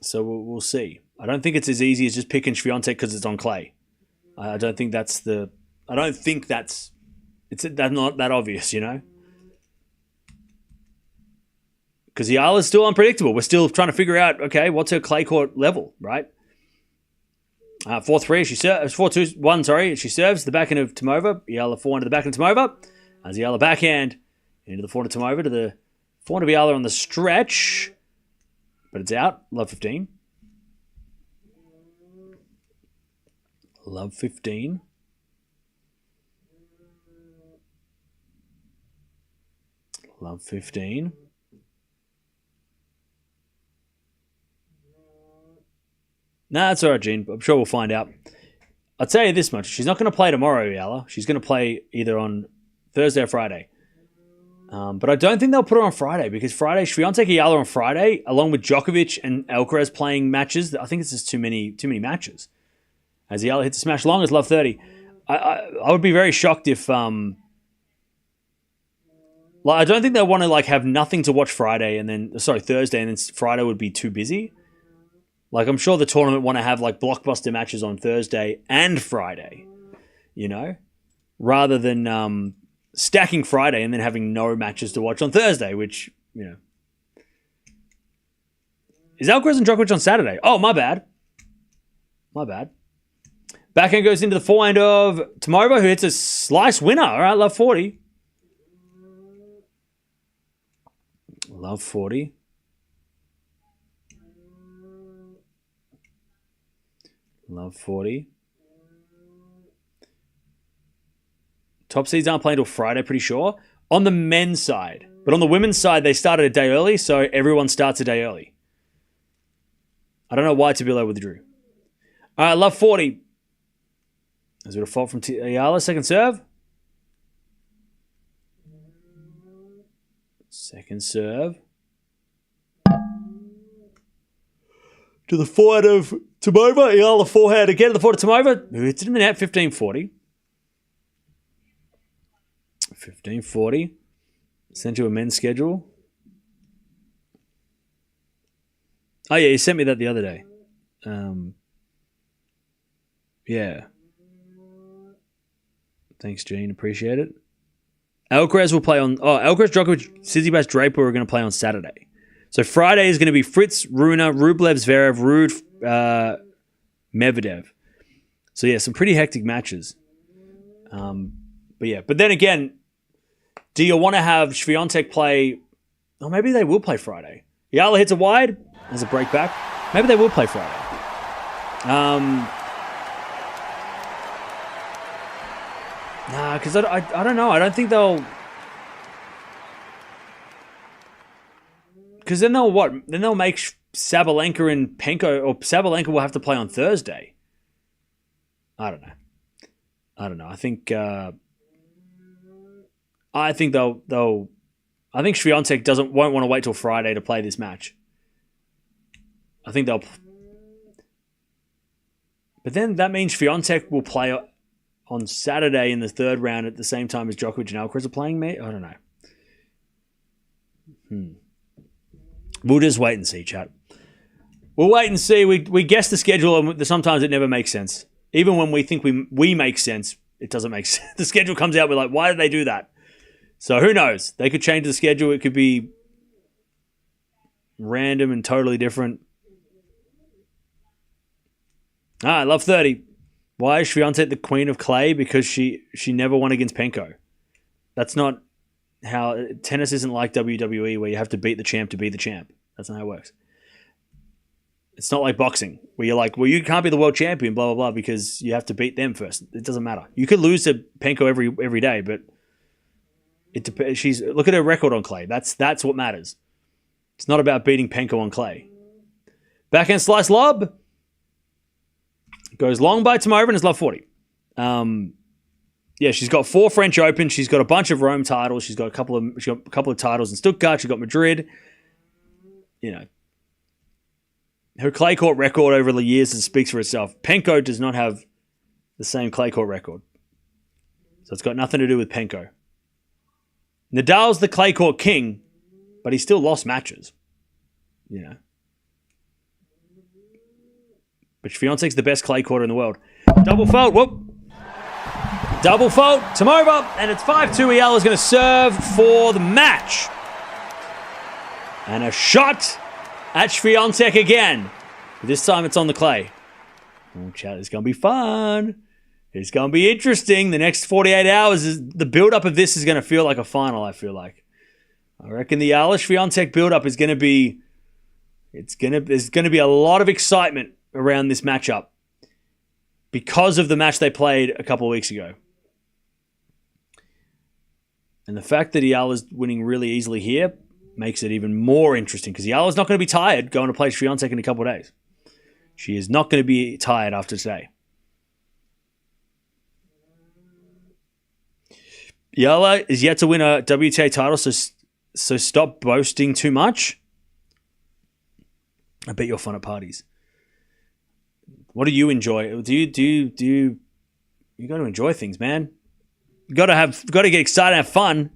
So we'll see. I don't think it's as easy as just picking Swiatek because it's on clay. I don't think that's not that obvious, Because Eala's still unpredictable. We're still trying to figure out, okay, what's her clay court level, right? 4-3, 4-2-1, sorry. She serves the backhand of Tomova. Eala forehand to the backhand of Tomova. As Eala backhand into the forehand of Tomova to the forehand of Eala on the stretch. But it's out. Love 15. Love 15. Love 15. Nah, that's all right, Gene. I'm sure we'll find out. I'll tell you this much. She's not going to play tomorrow, Eala. She's going to play either on Thursday or Friday. But I don't think they'll put her on Friday because Swiatek Eala on Friday, along with Djokovic and Alcaraz playing matches. I think it's just too many matches. As Eala hits a smash long as love 30. I would be very shocked if... I don't think they'll want to have nothing to watch Thursday, and then Friday would be too busy. I'm sure the tournament want to have blockbuster matches on Thursday and Friday, rather than stacking Friday and then having no matches to watch on Thursday, which, Is Alcaraz and Djokovic on Saturday? Oh, my bad. Backhand goes into the forehand of Tomova, who hits a slice winner. All right, love 40. Love 40. Love 40. Top seeds aren't playing until Friday, pretty sure. On the men's side. But on the women's side, they started a day early, so everyone starts a day early. I don't know why Tabilo withdrew. All right, love 40. There's a bit of fault from Eala. Second serve. Second serve. To the forehand of Tomova. Eala forehand again to the forehand of Tomova. Who hits it in the net. 15-40. 15-40. Sent you a men's schedule. Oh, yeah, you sent me that the other day. Yeah. Thanks, Gene. Appreciate it. Alcaraz will play on... Alcaraz, Djokovic, Tsitsipas, Draper are going to play on Saturday. So Friday is going to be Fritz, Rune, Rublev, Zverev, Ruud, Medvedev. So yeah, some pretty hectic matches. But then again, do you want to have Swiatek play... Or maybe they will play Friday. Eala hits a wide. There's a break back. Maybe they will play Friday. Nah, because I don't know. I don't think they'll... Because then they'll what? Then they'll make Sabalenka and Penko, or Sabalenka will have to play on Thursday. I don't know. I think they'll. I think Swiatek won't want to wait till Friday to play this match. I think they'll. But then that means Swiatek will play on Saturday in the third round at the same time as Djokovic and Alcaraz are playing. I don't know. We'll just wait and see, chat. We'll wait and see. We guess the schedule, and sometimes it never makes sense. Even when we think we make sense, it doesn't make sense. The schedule comes out, we're like, why did they do that? So who knows? They could change the schedule. It could be random and totally different. I love 30. Why is Swiatek the queen of clay? Because she never won against Penko. That's not how... Tennis isn't like WWE where you have to beat the champ to be the champ. That's not how it works. It's not like boxing where you're like, well, you can't be the world champion, blah, blah, blah, because you have to beat them first. It doesn't matter. You could lose to Penko every day, but it depends. Look at her record on clay. That's what matters. It's not about beating Penko on clay. Backhand slice lob. Goes long by Tomova and is love 40. She's got 4 French Open. She's got a bunch of Rome titles. She's got a couple of titles in Stuttgart. She's got Madrid. You know, her clay court record over the years speaks for itself. Penko does not have the same clay court record, so it's got nothing to do with Penko. Nadal's the clay court king, but he still lost matches. You know. But Swiatek's the best clay courter in the world. Double fault. Whoop. Double fault. Tomova. And it's 5-2. Eala's going to serve for the match. And a shot at Swiatek again. This time it's on the clay. Oh, chat, it's going to be fun. It's going to be interesting. The next 48 hours, the build-up of this is going to feel like a final, I feel like. I reckon the Eala Swiatek build-up is going to be... There's going to be a lot of excitement around this matchup because of the match they played a couple of weeks ago. And the fact that Eala's winning really easily here makes it even more interesting because Eala's not going to be tired going to play Swiatek in a couple of days. She is not going to be tired after today. Eala is yet to win a WTA title, so stop boasting too much. I bet you're fun at parties. What do you enjoy? Do you got to enjoy things, man. You got to get excited and have fun.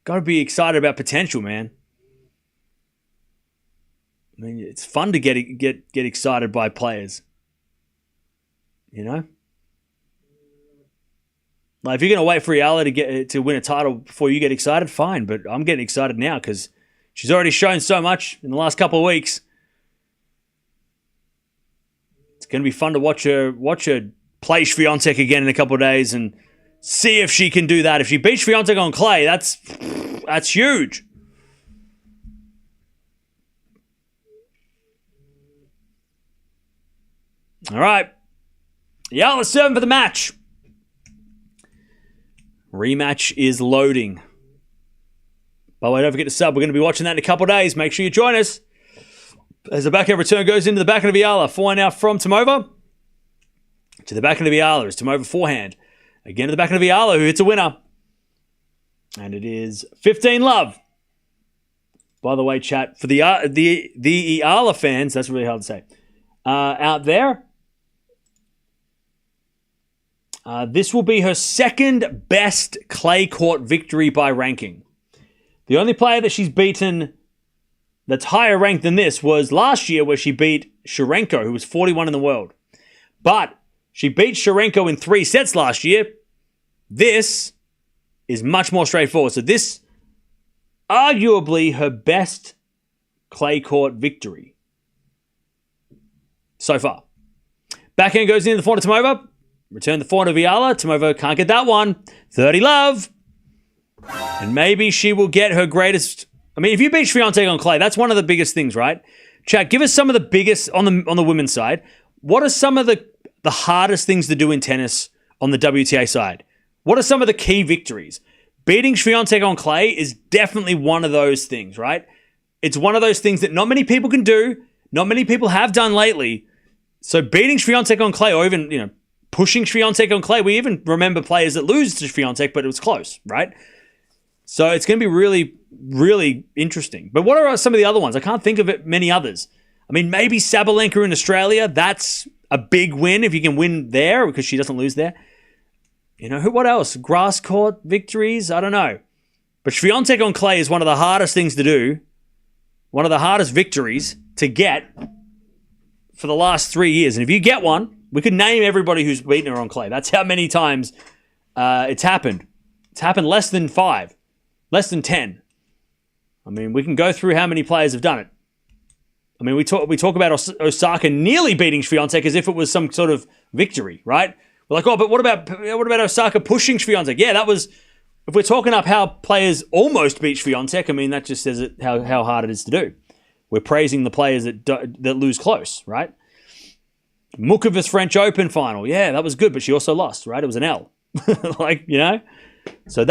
Got to be excited about potential, man. I mean, it's fun to get excited by players. You know? Like if you're going to wait for Eala to win a title before you get excited, fine, but I'm getting excited now because she's already shown so much in the last couple of weeks. It's going to be fun to watch her play Swiatek again in a couple of days and see if she can do that. If she beats Swiatek on clay, that's huge. All right. Eala serving for the match. Rematch is loading. By the way, don't forget to sub. We're going to be watching that in a couple of days. Make sure you join us. As the backhand return goes into the backhand of Eala. Forehand now from Tomova. To the backhand of Eala is Tomova forehand. Again to the backhand of Eala, who hits a winner. And it is 15-love. By the way, chat, for the Eala fans, that's really hard to say, out there, this will be her second best clay court victory by ranking. The only player that she's beaten that's higher ranked than this was last year where she beat Sharenko, who was 41 in the world. But she beat Sharenko in 3 sets last year. This is much more straightforward. So this, arguably her best clay court victory so far. Backhand goes into the forehand of Tomova. Return the forehand of Eala. Tomova can't get that one. 30-love. And maybe she will get her greatest... I mean, if you beat Swiatek on clay, that's one of the biggest things, right? Chat, give us some of the biggest, on the women's side, what are some of the hardest things to do in tennis on the WTA side? What are some of the key victories? Beating Swiatek on clay is definitely one of those things, right? It's one of those things that not many people can do, not many people have done lately. So beating Swiatek on clay, or even, pushing Swiatek on clay. We even remember players that lose to Swiatek, but it was close, right? So it's going to be really, really interesting. But what are some of the other ones? I can't think of many others. I mean, maybe Sabalenka in Australia. That's a big win if you can win there because she doesn't lose there. What else? Grass court victories? I don't know. But Swiatek on clay is one of the hardest things to do. One of the hardest victories to get for the last 3 years. And if you get one, we could name everybody who's beaten her on clay. That's how many times it's happened. It's happened less than 5. Less than 10. I mean, we can go through how many players have done it. I mean, we talk about Osaka nearly beating Swiatek as if it was some sort of victory, right? We're like, but what about Osaka pushing Swiatek? Yeah, that was. If we're talking up how players almost beat Swiatek, I mean, that just says how hard it is to do. We're praising the players that lose close, right? Mukova's French Open final, yeah, that was good, but she also lost, right? It was an L, So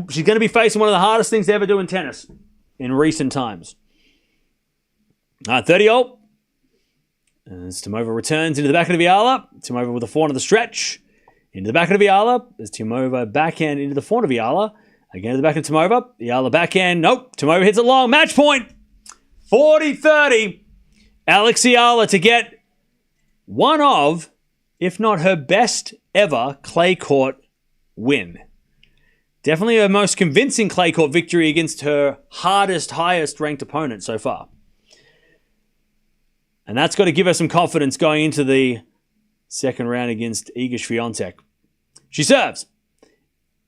she's going to be facing one of the hardest things to ever do in tennis in recent times. 30-all. As Tomova returns into the backhand of Eala. Tomova with a forehand of the stretch. Into the backhand of Eala. As Tomova backhand into the forehand of Eala. Again to the backhand of Tomova. Eala backhand. Nope. Tomova hits it long. Match point. 40-30. Alex Eala to get one of, if not her best ever, clay court win. Definitely her most convincing clay court victory against her hardest, highest ranked opponent so far. And that's got to give her some confidence going into the second round against Iga Swiatek. She serves.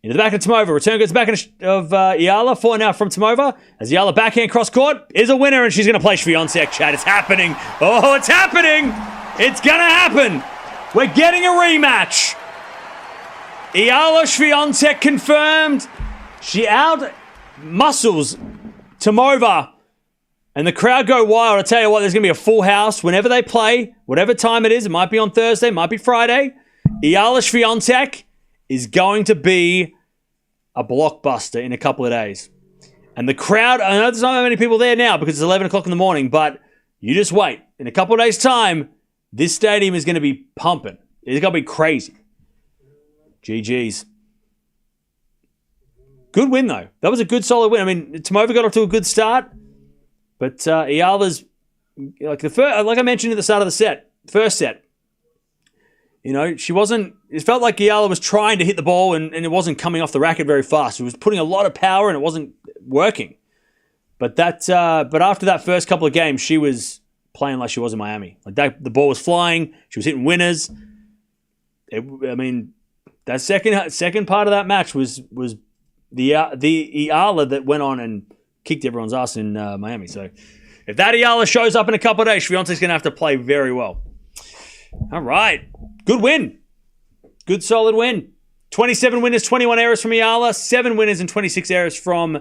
Into the back of Tomova. Return goes back of Eala. Four now from Tomova. As Eala backhand cross court is a winner, and she's going to play Swiatek, Chad. It's happening. Oh, it's happening. It's going to happen. We're getting a rematch. Eala Swiatek confirmed. She out-muscles Tomova. And the crowd go wild. I tell you what, there's going to be a full house whenever they play, whatever time it is. It might be on Thursday, it might be Friday. Eala Swiatek is going to be a blockbuster in a couple of days. And the crowd, I know there's not many people there now because it's 11 o'clock in the morning, but you just wait. In a couple of days' time, this stadium is going to be pumping. It's going to be crazy. GG's. Good win, though. That was a good, solid win. I mean, Tomova got off to a good start, but Eala's, like I mentioned at the start of the first set, she wasn't, it felt like Eala was trying to hit the ball and it wasn't coming off the racket very fast. It was putting a lot of power and it wasn't working. But after that first couple of games, she was playing like she was in Miami. The ball was flying. She was hitting winners. That second part of that match was the Eala that went on and kicked everyone's ass in Miami. So if that Eala shows up in a couple of days, Swiatek's going to have to play very well. All right. Good win. Good, solid win. 27 winners, 21 errors from Eala, 7 winners and 26 errors from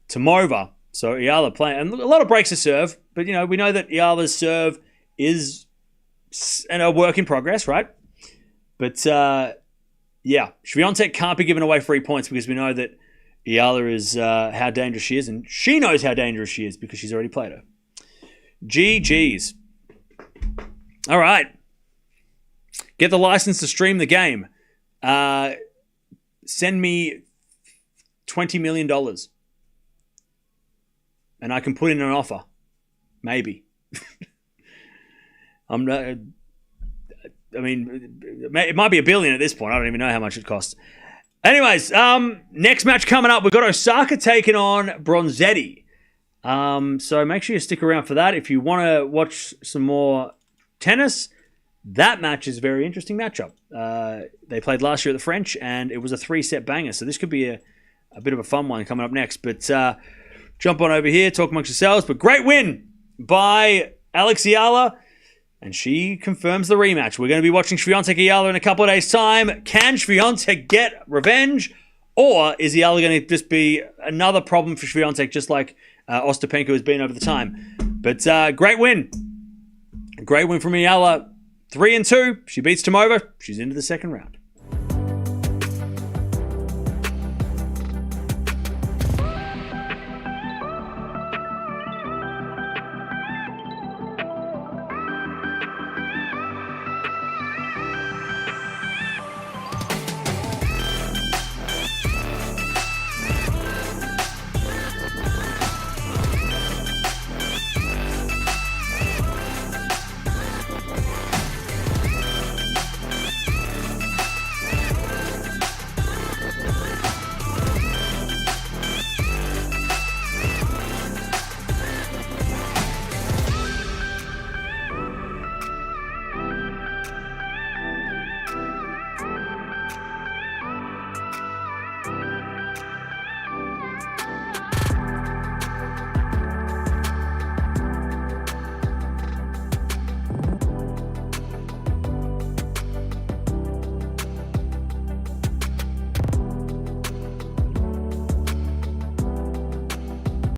Tomova. So Eala playing, and a lot of breaks to serve, but we know that Eala's serve is a work in progress, right? But Swiatek can't be giving away free points because we know that Eala is how dangerous she is, and she knows how dangerous she is because she's already played her. GG's. All right. Get the license to stream the game. Send me $20 million. And I can put in an offer. Maybe. It might be $1 billion at this point. I don't even know how much it costs. Anyways, next match coming up, we've got Osaka taking on Bronzetti. So make sure you stick around for that. If you want to watch some more tennis, that match is a very interesting matchup. They played last year at the French, and it was a 3-set banger. So this could be a bit of a fun one coming up next. But jump on over here, talk amongst yourselves. But great win by Alex Eala, and she confirms the rematch. We're going to be watching Swiatek Eala in a couple of days' time. Can Swiatek get revenge, or is Eala going to just be another problem for Swiatek, just like Ostapenko has been over the time? But great win. Great win from Eala. 3-2. She beats Tomova. She's into the second round.